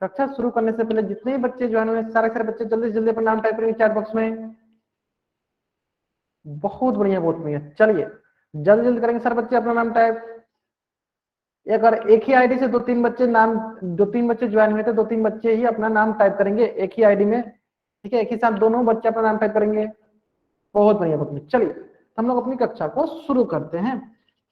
कक्षा शुरू करने से पहले जितने भी बच्चे ज्वाइन हुए सारे सारे बच्चे जल्दी जल्दी अपना नाम टाइप करेंगे चैट बॉक्स में। बहुत बढ़िया बहुत बढ़िया। चलिए जल्दी जल्दी करेंगे सारे बच्चे अपना नाम टाइप। अगर एक ही आईडी से दो तीन बच्चे ज्वाइन हुए थे, दो तीन बच्चे ही अपना नाम टाइप करेंगे एक ही आईडी में, ठीक है। एक ही साथ दोनों बच्चे अपना नाम टाइप करेंगे। बहुत बढ़िया बहुत बढ़िया। चलिए हम लोग अपनी कक्षा को शुरू करते हैं।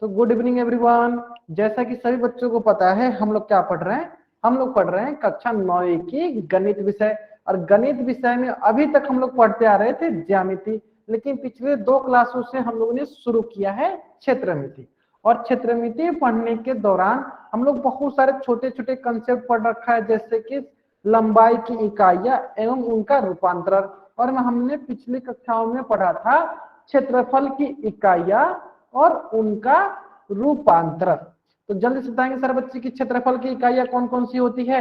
तो गुड इवनिंग एवरीवन। जैसा कि सभी बच्चों को पता है हम लोग क्या पढ़ रहे हैं, हम लोग पढ़ रहे हैं कक्षा 9 की गणित विषय। और गणित विषय में अभी तक हम लोग पढ़ते आ रहे थे ज्यामिति, लेकिन पिछले 2 क्लासों से हम लोगों ने शुरू किया है क्षेत्रमिति। और क्षेत्रमिति पढ़ने के दौरान हम लोग बहुत सारे छोटे छोटे कंसेप्ट पढ़ रखा है, जैसे कि लंबाई की इकाइयां एवं उनका रूपांतरण। और हमने पिछली कक्षाओं में पढ़ा था क्षेत्रफल की इकाइयां और उनका रूपांतरण। तो जल्दी से बताएंगे सर बच्चे की क्षेत्रफल की इकाइयां कौन कौन सी होती है।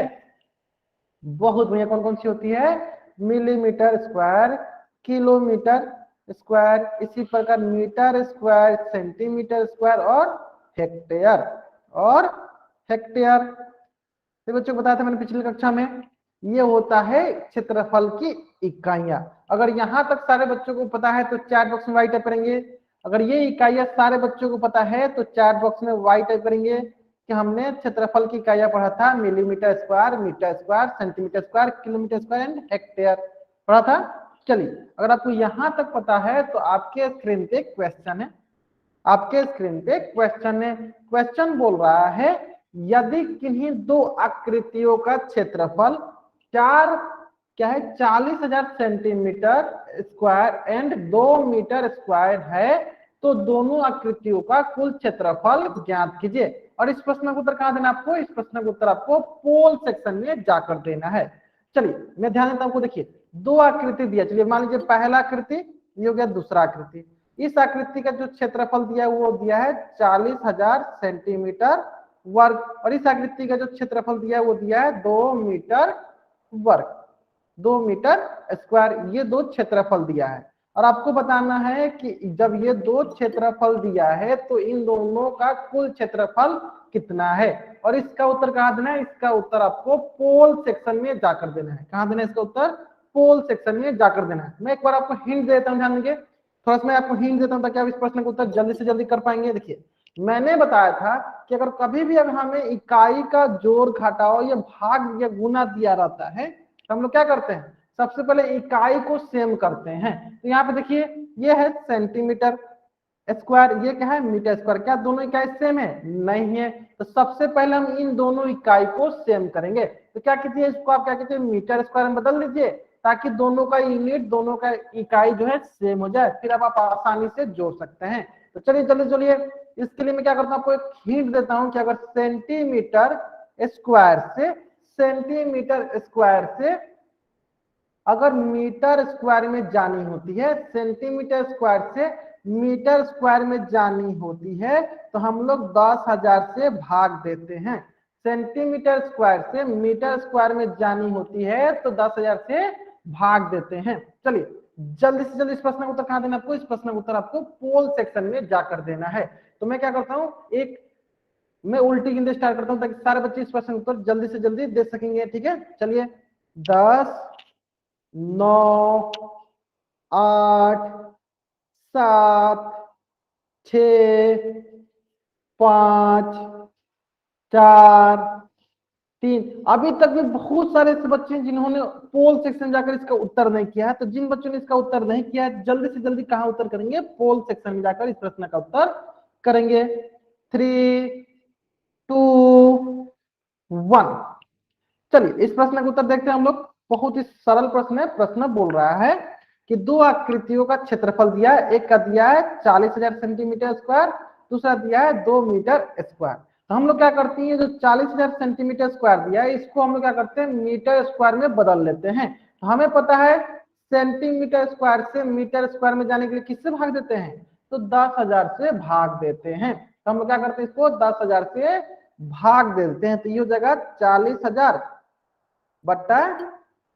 बहुत बढ़िया। कौन कौन सी होती है? मिलीमीटर स्क्वायर, किलोमीटर स्क्वायर, इसी प्रकार मीटर स्क्वायर, सेंटीमीटर स्क्वायर और हेक्टेयर तो बच्चों को बताया था मैंने पिछली कक्षा में, ये होता है क्षेत्रफल की इकाइयां। अगर यहां तक सारे बच्चों को पता है तो चैट बॉक्स में वाई टाइप करेंगे। अगर ये इकाइयां सारे बच्चों को पता है तो चैट बॉक्स में वाई टाइप करेंगे कि हमने क्षेत्रफल की इकाइयां पढ़ा था millimetre square, metre square, centimetre square, kilometre square and hectare पढ़ा था। चलिए अगर आपको यहां तक पता है तो आपके स्क्रीन पे क्वेश्चन है, क्वेश्चन बोल रहा है यदि किन्हीं दो आकृतियों का क्षेत्रफल 40,000 centimetre square and 2 metre square है तो दोनों आकृतियों का कुल क्षेत्रफल ज्ञात कीजिए। और इस प्रश्न का उत्तर कहां देना आपको? इस प्रश्न का उत्तर आपको पोल सेक्शन में जाकर देना है। चलिए मैं ध्यान देता हूं, देखिए दो आकृति दिया। चलिए मान लीजिए पहला आकृति, ये हो गया दूसरा आकृति। इस आकृति का जो क्षेत्रफल दिया वो दिया है 40,000 सेंटीमीटर वर्ग, और इस आकृति का जो क्षेत्रफल दिया है वो दिया है 2 मीटर वर्ग, 2 मीटर स्क्वायर। ये दो क्षेत्रफल दिया है और आपको बताना है कि जब ये दो क्षेत्रफल दिया है तो इन दोनों का कुल क्षेत्रफल कितना है। और इसका उत्तर कहां देना है? इसका उत्तर आपको पोल सेक्शन में जाकर देना है। कहां देना है इसका उत्तर? पोल सेक्शन में जाकर देना है। मैं एक बार आपको हिंट देता हूं, ध्यान देंगे थोड़ा सा। मैं आपको हिंट देता हूं ताकि आप इस प्रश्न का उत्तर जल्दी से जल्दी कर पाएंगे। देखिए मैंने बताया था कि अगर कभी भी अगर हमें इकाई का जोड़ घटाओ या भाग या गुना दिया रहता है तो हम लोग क्या करते हैं? सबसे पहले इकाई को सेम करते हैं। तो यहाँ पे देखिए ये है सेंटीमीटर स्क्वायर, ये क्या है? Metre square. क्या दोनों इकाई सेम है? नहीं है। तो सबसे पहले हम इन दोनों इकाई को सेम करेंगे। तो क्या कीजिए, इसको आप क्या कहते हैं? मीटर स्क्वायर में बदल दीजिए ताकि दोनों का यूनिट, दोनों का इकाई जो है सेम हो जाए, फिर आप आसानी से जोड़ सकते हैं। तो चलिए जल्दी चलिए, इसके लिए मैं क्या करता हूँ, आपको एक हिंट देता हूँ कि अगर सेंटीमीटर स्क्वायर से अगर मीटर स्क्वायर में जानी होती है, सेंटीमीटर स्क्वायर से मीटर स्क्वायर में जानी होती है तो हम लोग 10,000 से भाग देते हैं। सेंटीमीटर स्क्वायर से मीटर स्क्वायर में जानी होती है तो 10,000 से भाग देते हैं। चलिए जल्दी से जल्दी इस प्रश्न का उत्तर कहां देना आपको? इस प्रश्न का उत्तर आपको पोल सेक्शन में जाकर देना है। तो मैं क्या करता हूं, मैं उल्टी गिनती स्टार्ट करता हूं ताकि सारे बच्चे इस प्रश्न का उत्तर जल्दी से जल्दी दे सकेंगे। ठीक है, चलिए 10, 9, 8, 7, 6, 5, 4, 3। अभी तक भी बहुत सारे ऐसे बच्चे हैं जिन्होंने पोल सेक्शन जाकर इसका उत्तर नहीं किया है। तो जिन बच्चों ने इसका उत्तर नहीं किया है जल्दी से जल्दी कहां उत्तर करेंगे? पोल सेक्शन में जाकर इस प्रश्न का उत्तर करेंगे। 3, 2, 1। चलिए इस प्रश्न का उत्तर देखते हैं हम लोग। बहुत ही सरल प्रश्न है। प्रश्न बोल रहा है कि दो आकृतियों का क्षेत्रफल दिया है, एक का दिया है 40,000 सेंटीमीटर स्क्वायर, दूसरा दिया है 2 मीटर स्क्वायर। तो हम लोग क्या करते हैं, जो 40,000 सेंटीमीटर स्क्वायर दिया है इसको हम लोग क्या करते हैं? मीटर स्क्वायर में बदल लेते हैं। तो हमें पता है सेंटीमीटर स्क्वायर से मीटर स्क्वायर में जाने के लिए किससे भाग देते हैं? तो 10,000 से भाग देते हैं। तो हम लोग क्या करते हैं? इसको 10,000 से भाग देते हैं। तो ये हो जाएगा 40,000 बट्टा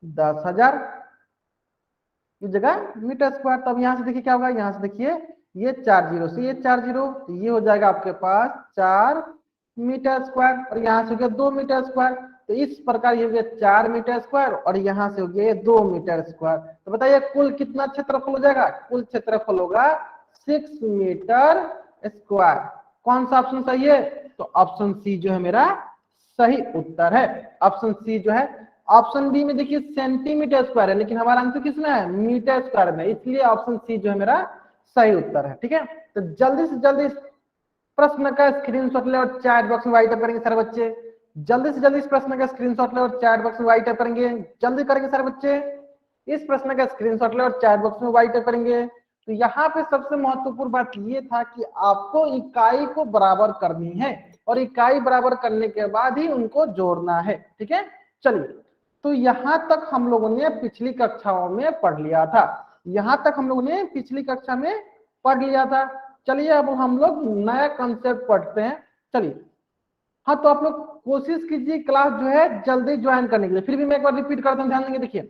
10,000 की जगह मीटर स्क्वायर। तब यहां से देखिए क्या होगा, यहां से देखिए ये 4 जीरो से ये 4 जीरो, तो ये हो जाएगा आपके पास 4 मीटर स्क्वायर, और यहां से हो गया 2 मीटर स्क्वायर। तो इस प्रकार ये हो गया 4 मीटर स्क्वायर और यहाँ से हो गया 2 मीटर स्क्वायर। तो बताइए कुल कितना क्षेत्रफल हो जाएगा? कुल क्षेत्रफल होगा 6 मीटर स्क्वायर। कौन सा ऑप्शन सही है? तो ऑप्शन सी जो है मेरा सही उत्तर है। ऑप्शन सी जो है, ऑप्शन बी में देखिए सेंटीमीटर स्क्वायर है, लेकिन हमारा आंसर किसमें है? मीटर स्क्वायर में, इसलिए ऑप्शन सी जो है मेरा सही उत्तर है। ठीक है, तो जल्दी से जल्दी प्रश्न का स्क्रीनशॉट ले और चैट बॉक्स में वाइट करेंगे सारे बच्चे। जल्दी से जल्दी इस प्रश्न का स्क्रीनशॉट ले और चैट बॉक्स में वाइट करेंगे। जल्दी करेंगे सारे बच्चे, इस प्रश्न का स्क्रीनशॉट ले और चैट बॉक्स में वाइट करेंगे। तो यहाँ पे सबसे महत्वपूर्ण बात ये था कि आपको इकाई को बराबर करनी है और इकाई बराबर करने के बाद ही उनको जोड़ना है। ठीक है, चलिए, तो यहाँ तक हम लोगों ने पिछली कक्षाओं में पढ़ लिया था। यहाँ तक हम लोगों ने पिछली कक्षा में पढ़ लिया था। चलिए अब हम लोग नया कंसेप्ट पढ़ते हैं। चलिए, हाँ, तो आप लोग कोशिश कीजिए क्लास जो है जल्दी ज्वाइन करने के लिए। फिर भी मैं एक बार रिपीट करता हूँ, ध्यान देंगे। देखिए,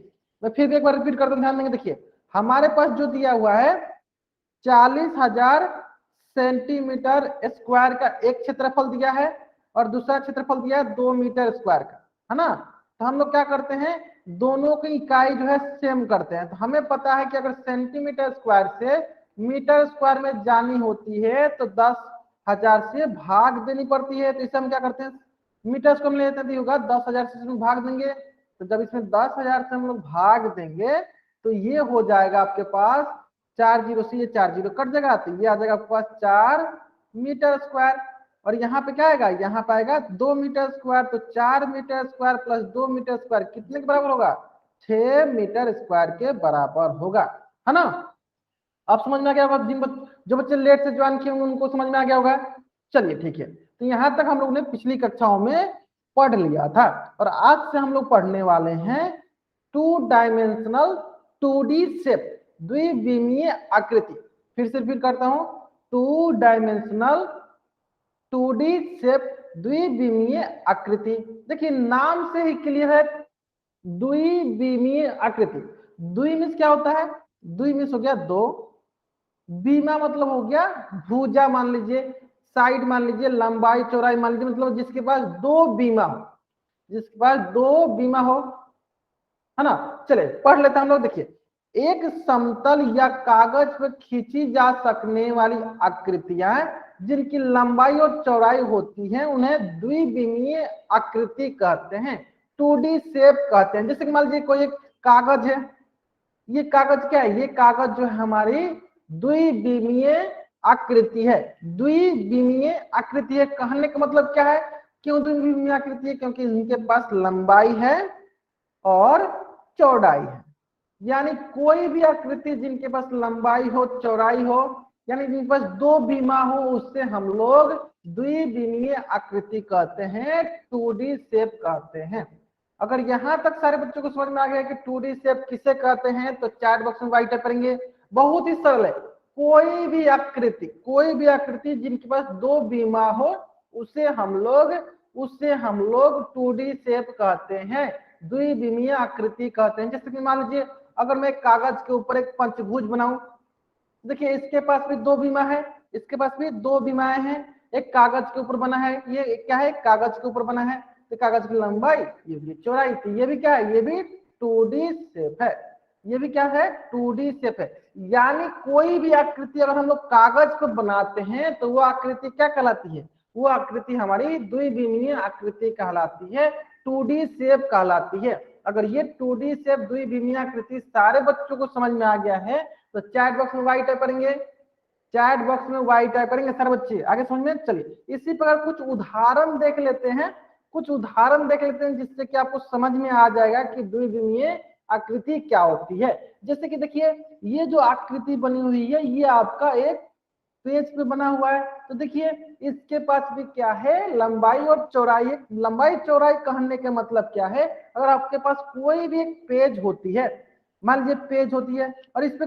मैं फिर भी एक बार रिपीट करता हूँ, ध्यान देंगे। देखिए, हमारे पास जो दिया हुआ है 40,000 सेंटीमीटर स्क्वायर का एक क्षेत्रफल दिया है और दूसरा क्षेत्रफल दिया है 2 मीटर स्क्वायर का, है ना। तो हम लोग क्या करते हैं, दोनों की इकाई जो है सेम करते हैं। तो हमें पता है कि अगर सेंटीमीटर स्क्वायर से मीटर स्क्वायर में जानी होती है तो 10,000 से भाग देनी पड़ती है। तो इसे हम क्या करते हैं, मीटर स्क्वायर में लेते हैं, होगा 10,000 से इसमें भाग देंगे। तो जब इसमें 10,000 से हम लोग भाग देंगे तो ये हो जाएगा आपके पास 4 जीरो से ये 4 जीरो कट जाएगा, तो ये आ जाएगा आपके पास 4 मीटर स्क्वायर। और यहाँ पे क्या आएगा, यहाँ पे आएगा 2 मीटर स्क्वायर। तो 4 metre square plus 2 metre square कितने के बराबर होगा? 6 मीटर स्क्वायर के बराबर होगा, है ना। आप समझ में आ गया होगा, जो बच्चे लेट से ज्वाइन किए होंगे उनको समझ में आ गया होगा। चलिए ठीक है, तो यहाँ तक हम लोग ने पिछली कक्षाओं में पढ़ लिया था और आज से हम लोग पढ़ने वाले हैं 2 डायमेंशनल 2D शेप, द्विविमीय आकृति। फिर से रिपीट करता हूं, 2 डायमेंशनल 2D शेप, द्विविमीय आकृति। देखिए नाम से ही क्लियर है, द्विविमीय आकृति। द्वि मीन्स क्या होता है? द्वि मीन्स हो गया 2, बीमा मतलब हो गया भुजा मान लीजिए, साइड मान लीजिए, लंबाई चौड़ाई मान लीजिए, मतलब जिसके पास 2 बीमा हो, जिसके पास 2 बीमा हो, है ना। चले पढ़ लेते हैं हम लोग। देखिए, एक समतल या कागज पर खींची जा सकने वाली आकृतियां जिनकी लंबाई और चौड़ाई होती है उन्हें द्विविमीय आकृति कहते हैं, 2D शेप कहते हैं। जैसे कि मान लीजिए कोई एक कागज है, ये कागज क्या है? ये कागज जो है हमारी द्विविमीय आकृति है। द्विविमीय आकृति है कहने का मतलब क्या है? क्यों द्विविमीय आकृति है? क्योंकि इनके पास लंबाई है और चौड़ाई है। यानी कोई भी आकृति जिनके पास लंबाई हो, चौड़ाई हो, यानी जिनके पास 2 बीमा हो, उससे हम लोग द्विविमीय आकृति कहते हैं, 2D शेप कहते हैं। अगर यहाँ तक सारे बच्चों को समझ में आ गया कि 2D शेप किसे कहते हैं तो चैट बॉक्स में वाइट करेंगे। बहुत ही सरल है, कोई भी आकृति जिनके पास 2 बीमा हो उसे हम लोग 2D शेप कहते हैं, द्विविमीय आकृति कहते हैं। जैसे कि मान लीजिए अगर मैं कागज के ऊपर एक पंचभुज बनाऊं, देखिए इसके पास भी 2 बीमा है, इसके पास भी 2 बीमाएं हैं, एक कागज के ऊपर बना है, ये क्या है? कागज के ऊपर बना है, तो कागज की लंबाई, ये भी चौड़ाई, तो ये भी क्या है? ये भी 2D शेप है। ये भी क्या है? 2D शेप है। यानी कोई भी आकृति अगर हम लोग कागज पर बनाते हैं तो वो आकृति क्या कहलाती है? वो आकृति हमारी द्विविमीय आकृति कहलाती है, 2D शेप कहलाती है। अगर ये 2D शेप, द्विविमीय आकृति सारे बच्चों को समझ में आ गया है तो चैट बॉक्स में वाइट टाइप करेंगे, चैट बॉक्स में वाइट टाइप करेंगे सारे बच्चे। आगे समझ में। चलिए इसी प्रकार कुछ उदाहरण देख लेते हैं, जिससे कि आपको समझ में आ जाएगा कि द्विविमीय आकृति क्या होती है। जैसे कि देखिए ये जो आकृति बनी हुई है ये आपका एक पेज पे बना हुआ है, तो देखिए इसके पास भी क्या है? लंबाई और चौड़ाई। लंबाई चौड़ाई कहने का मतलब क्या है? अगर आपके पास कोई भी एक पेज होती है, मान लीजिए पेज होती है और इस पे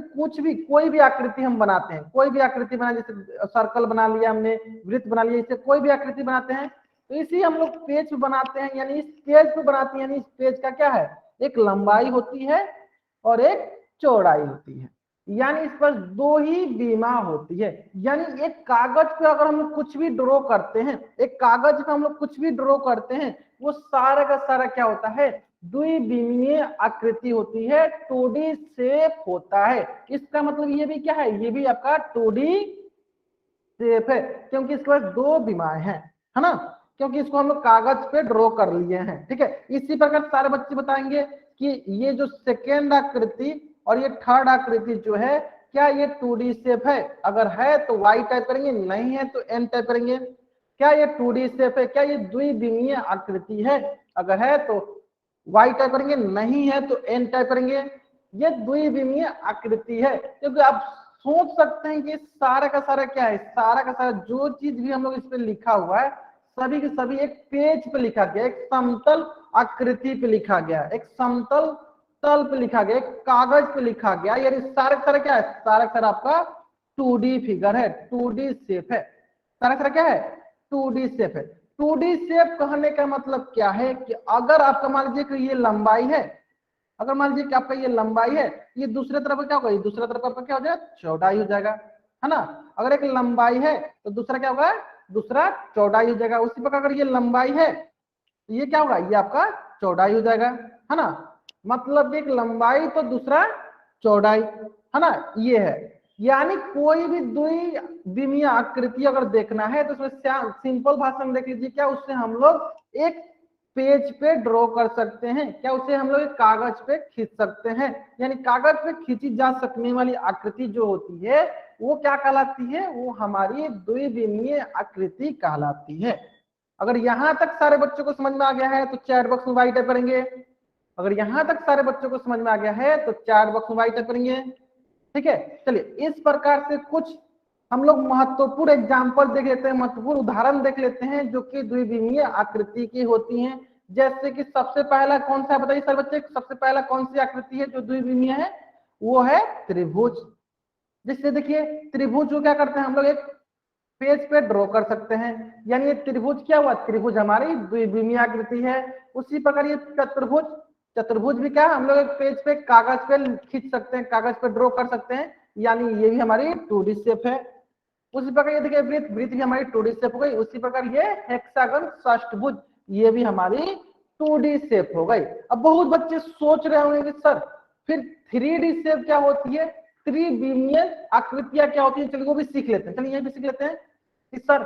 कोई भी आकृति हम बनाते हैं, कोई भी आकृति बना, जैसे सर्कल बना लिया हमने, वृत्त बना लिया, इससे कोई भी आकृति बनाते हैं तो इसी हम लोग पेज पे बनाते हैं, यानी इस पेज पे बनाते हैं। यानी इस पेज का क्या है? एक लंबाई होती है और एक चौड़ाई होती है। यानी इस पर दो ही बीमा होती है। यानी एक कागज पे अगर हम लोग कुछ भी ड्रॉ करते हैं, एक कागज पे हम लोग कुछ भी ड्रॉ करते हैं, वो सारा का सारा क्या होता है, द्विविमीय आकृति होती है, 2D शेप होता है। इसका मतलब ये भी क्या है, ये भी आपका 2D शेप है, क्योंकि इसके पास दो बीमाएं हैं, है ना, क्योंकि इसको हम लोग कागज पे ड्रॉ कर लिए हैं। ठीक है, इसी प्रकार सारे बच्चे बताएंगे कि ये जो सेकेंड आकृति और ये थर्ड आकृति जो है, क्या ये 2D शेप है? अगर है तो y टाइप करेंगे, नहीं है तो n टाइप करेंगे। क्या ये 2D शेप है? क्या ये द्विविमीय आकृति है? अगर है तो y टाइप करेंगे, नहीं है तो n टाइप करेंगे। ये द्विविमीय आकृति है, क्योंकि आप सोच सकते हैं कि सारा का सारा क्या है, सारा का सारा जो चीज भी हम लोग इस पे लिखा हुआ है, सभी के सभी एक पेज पे लिखा गया, एक समतल आकृति पे लिखा गया, एक समतल तल पे लिखा गया, एक कागज पे लिखा गया। यानी सारा का सारा क्या है, सारा का सारा आपका 2D फिगर है, 2D शेप है। सारा का सारा क्या है, 2D शेप है। 2D शेप कहने का मतलब क्या है कि अगर आपका मान लीजिए कि ये लंबाई है, अगर मान लीजिए कि आपका ये लंबाई है, ये दूसरे तरफ क्या होगा, ये दूसरा तरफ आपका क्या हो जाएगा, चौड़ाई हो जाएगा, है ना। अगर एक लंबाई है तो दूसरा क्या होगा, दूसरा चौड़ाई हो जाएगा। उसी प्रकार अगर ये लंबाई है तो ये क्या होगा, ये आपका चौड़ाई हो जाएगा, है ना। मतलब एक लंबाई तो दूसरा चौड़ाई, है ना, ये है। यानी कोई भी द्विविमीय आकृति अगर देखना है तो उसमें सिंपल भाषा में देख लीजिए, क्या उससे हम लोग एक पेज पे ड्रॉ कर सकते हैं, क्या उसे हम लोग कागज पे खींच सकते हैं। यानी कागज पे खींची जा सकने वाली आकृति जो होती है वो क्या कहलाती है, वो हमारी द्विविमीय आकृति कहलाती है। अगर यहां तक सारे बच्चों को समझ में आ गया है तो चैट बॉक्स में वाई टाइप करेंगे। अगर यहां तक सारे बच्चों को समझ में आ गया है तो चैट बॉक्स में वाई टाइप करेंगे। ठीक है, चलिए इस प्रकार से कुछ हम लोग महत्वपूर्ण एग्जाम्पल देख लेते हैं, महत्वपूर्ण उदाहरण देख लेते हैं जो कि द्विविमीय आकृति की होती हैं। जैसे कि सबसे पहला कौन सा है बताइए सर बच्चे, सबसे पहला कौन सी आकृति है जो द्विविमीय है, वो है त्रिभुज। जिससे देखिए त्रिभुज को क्या करते हैं हम लोग एक पेज पे ड्रॉ कर सकते हैं। यानी ये त्रिभुज क्या हुआ, त्रिभुज हमारी द्विविमीय आकृति है। उसी प्रकार ये चतुर्भुज, चतुर्भुज भी क्या है, हम लोग एक पेज पे कागज पे खींच सकते हैं, कागज पे ड्रॉ कर सकते हैं, यानी ये भी हमारी 2D शेप है। उसी प्रकार ये देखिए वृत्त, वृत्त भी हमारी 2D शेप हो गई। उसी प्रकार ये हेक्सागन, षष्ठभुज, ये भी हमारी 2D शेप हो गई। अब बहुत बच्चे सोच रहे होंगे कि सर फिर 3D शेप क्या होती है, त्रिविमीय आकृतियां क्या होती है, चलिए वो भी सीख लेते हैं। चलिए ये भी सीख लेते हैं कि सर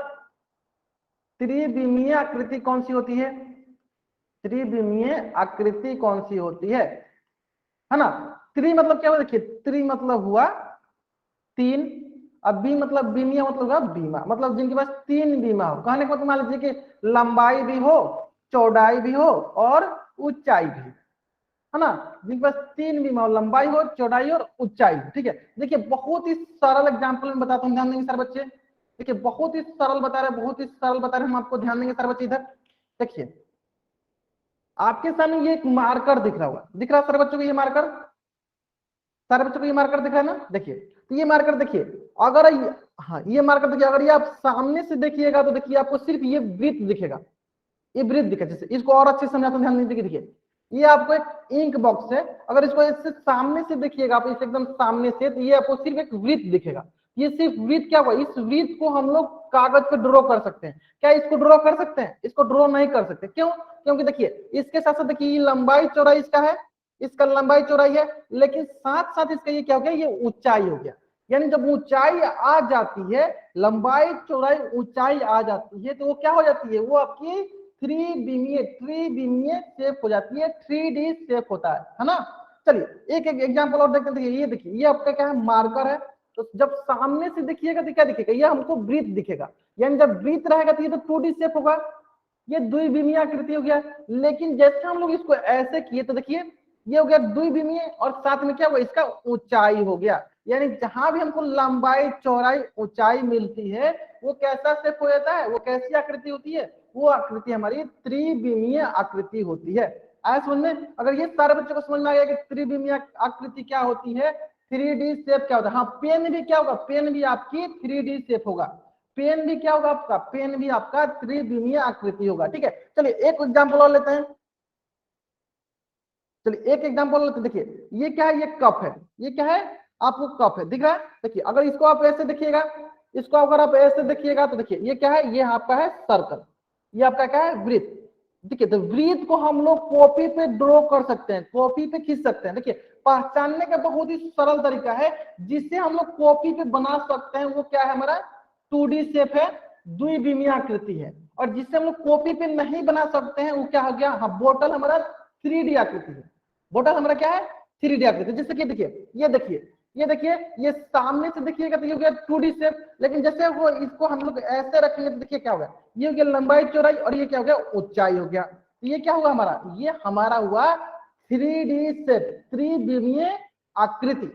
त्रिविमीय आकृति कौन सी होती है, त्रिविमीय आकृति कौन सी होती है ना। त्रि मतलब क्या हुआ, देखिए त्रि मतलब हुआ तीन, अब बी मतलब बीमिया मतलब हुआ बीमा, मतलब जिनके पास तीन बीमा हो। कहने को मतलब मान लीजिए कि लंबाई भी हो, चौड़ाई भी हो और ऊंचाई भी, है ना, जिनके पास तीन बीमा हो, लंबाई हो, चौड़ाई और ऊंचाई हो। ठीक है, देखिए बहुत ही सरल एग्जाम्पल में बताता हूँ, ध्यान देंगे सर बच्चे। देखिए बहुत ही सरल बता रहे हैं, बहुत ही सरल बता रहे हैं हम आपको, ध्यान देंगे सर बच्चे। इधर देखिए आपके सामने ये एक मार्कर दिख रहा हुआ, दिख रहा है सर बच्चों को ये मार्कर, सारे बच्चों को ये मार्कर दिख रहा है ना। देखिए तो ये मार्कर देखिए, अगर हाँ ये मार्कर देखिए, अगर ये आप सामने से देखिएगा तो देखिए आपको सिर्फ ये वृत्त दिखेगा, ये वृत्त दिखेगा। जैसे इसको और अच्छे से समझाता हूं, ध्यान दीजिए। देखिए ये आपको एक इंक बॉक्स है, अगर इसको इससे सामने से देखिएगा आप, इसे एकदम सामने से, तो ये आपको सिर्फ एक वृत्त दिखेगा। ये सिर्फ वृत्त क्या हुआ, इस वृत्त को हम लोग कागज पे ड्रॉ कर सकते हैं। क्या इसको ड्रॉ कर सकते हैं, इसको ड्रॉ नहीं कर सकते, क्यों, क्योंकि देखिए इसके साथ साथ देखिए ये लंबाई चौड़ाई इसका है, इसका लंबाई चौड़ाई है, लेकिन साथ साथ इसका ये क्या हो गया, ये ऊंचाई हो गया। यानी जब ऊंचाई आ जाती है, लंबाई चौड़ाई ऊंचाई आ जाती है, तो वो क्या हो जाती है, वो आपकी त्रिविमीय शेप हो जाती है, 3D शेप होता है ना। चलिए एक एक एग्जांपल और देखते हैं। ये देखिए ये आपका क्या है, मार्कर है। तो जब सामने से देखिएगा तो क्या दिखेगा, ये हमको वृत्त दिखेगा। यानी जब वृत्त रहेगा तो ये तो 2D शेप होगा, ये द्विविमीय आकृति हो गया। लेकिन जैसे हम लोग इसको ऐसे किए तो देखिए ये हो गया द्विविमीय, और साथ में क्या हुआ, इसका ऊंचाई हो गया। यानी जहां भी हमको लंबाई चौड़ाई ऊंचाई मिलती है वो कैसा शेप हो जाता है, वो कैसी आकृति होती है, वो आकृति हमारी त्रिविमीय आकृति होती है। आया समझ में। अगर ये सारे बच्चों को समझ में आ गया कि त्रिविमीय आकृति क्या होती है, 3D शेप क्या होता है। हाँ पेन भी क्या होगा, पेन भी आपकी 3D शेप होगा, पेन भी क्या होगा आपका, पेन भी आपका त्रिविमीय आकृति होगा। ठीक है, चलिए एक एग्जांपल और लेते हैं। चलिए एक एग्जांपल लेते हैं। देखिए ये क्या है, ये कप है, ये क्या है, आपको कप है, दिख रहा है? देखिए अगर इसको आप ऐसे देखिएगा, इसको अगर आप ऐसे देखिएगा तो देखिए ये क्या है, ये आपका है सर्कल, ये आपका क्या है वृत्त। देखिए तो वृत्त को हम लोग कॉपी पे ड्रॉ कर सकते हैं, कॉपी पे खींच सकते हैं। देखिए पहचानने का बहुत ही सरल तरीका है जिससे हम लोग कॉपी पे बना सकते हैं, वो क्या है हमारा 2D शेप है, द्विविमीय आकृति है। और जिससे हम लोग कॉपी पे नहीं बना सकते हैं वो क्या हो गया, हाँ बोतल हमारा 3D आकृति है। बोतल हमारा क्या है 3D आकृति। जैसे कि देखिए ये देखिए, ये देखिए ये सामने से देखिएगा तो ये हो गया 2D शेप, लेकिन जैसे वो इसको हम लोग ऐसे रखेंगे तो देखिए क्या होगा, ये हो गया लंबाई चौड़ाई और ये क्या हो गया ऊंचाई हो गया। तो ये क्या हुआ हमारा, ये हमारा हुआ 3D शेप, त्रिविमीय आकृति,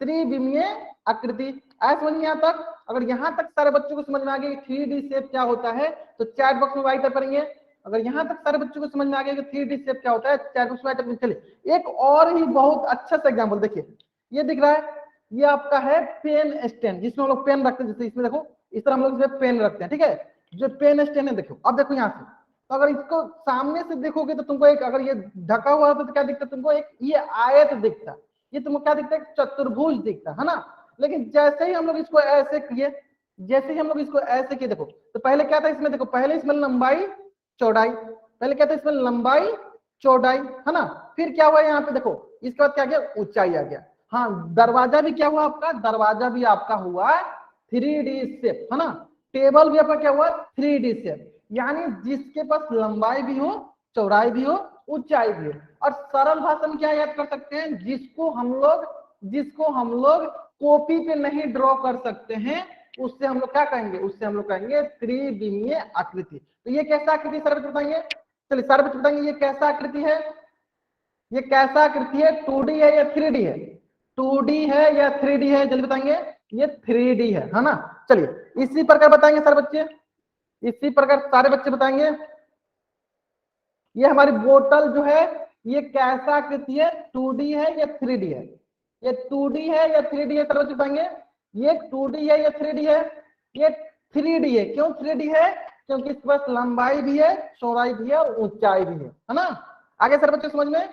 त्रिविमीय आकृति। आया समझ में यहाँ तक? अगर यहाँ तक सारे बच्चों को समझ में आ गया कि 3D शेप क्या होता है तो चैट बॉक्स में राइट करेंगे। अगर यहाँ तक सारे बच्चों को समझ में आ गया कि 3D शेप क्या होता है, चैट बॉक्स में राइट करेंगे। चलिए एक और ही बहुत अच्छा सा एग्जाम्पल देखिए, ये दिख रहा है, ये आपका है पेन स्टैंड जिसमें हम लोग पेन रखते हैं। जैसे इसमें देखो इस तरह हम लोग इसमें पेन रखते हैं, ठीक है, जो पेन स्टैंड है। देखो अब देखो यहाँ से, तो अगर इसको सामने से देखोगे तो तुमको एक, अगर ये ढका हुआ होता तो क्या दिखता तुमको, एक ये आयत दिखता, ये तुमको क्या दिखता है, चतुर्भुज दिखता है ना। लेकिन जैसे ही हम लोग इसको ऐसे किए, जैसे ही हम लोग इसको ऐसे किए, देखो तो पहले क्या था इसमें, देखो पहले इसमें लंबाई चौड़ाई, पहले क्या था इसमें लंबाई चौड़ाई है ना, फिर क्या हुआ यहाँ पे देखो, इसके बाद क्या गया ऊंचाई आ गया। हाँ दरवाजा भी क्या हुआ आपका, दरवाजा भी आपका हुआ 3D शेप है ना, टेबल भी आपका क्या हुआ 3D शेप। यानी जिसके पास लंबाई भी हो, चौड़ाई भी हो, ऊंचाई भी हो। और सरल भाषा में क्या याद कर सकते हैं, जिसको हम लोग कॉपी पे नहीं ड्रॉ कर सकते हैं उससे हम लोग क्या कहेंगे, उससे हम लोग कहेंगे त्रिविमीय आकृति। तो ये कैसा आकृति सर बताएंगे, चलिए सर बताएंगे ये कैसा आकृति है, ये कैसा आकृति है, 2D है या 3D है, 2D है या 3D है, जल्दी बताएंगे। ये 3D है ना। चलिए इसी प्रकार बताएंगे सर बच्चे, इसी प्रकार सारे बच्चे बताएंगे ये हमारी बोतल जो है ये कैसा आकृति है, 2D है या 3D है, ये 2D है या 3D है, सर बच्चे बताएंगे। ये 2D है या 3D है, ये 3D है। क्यों 3D है, क्योंकि इसके पास लंबाई भी है, चौड़ाई भी है और ऊंचाई भी है ना। आगे सर बच्चे समझ में,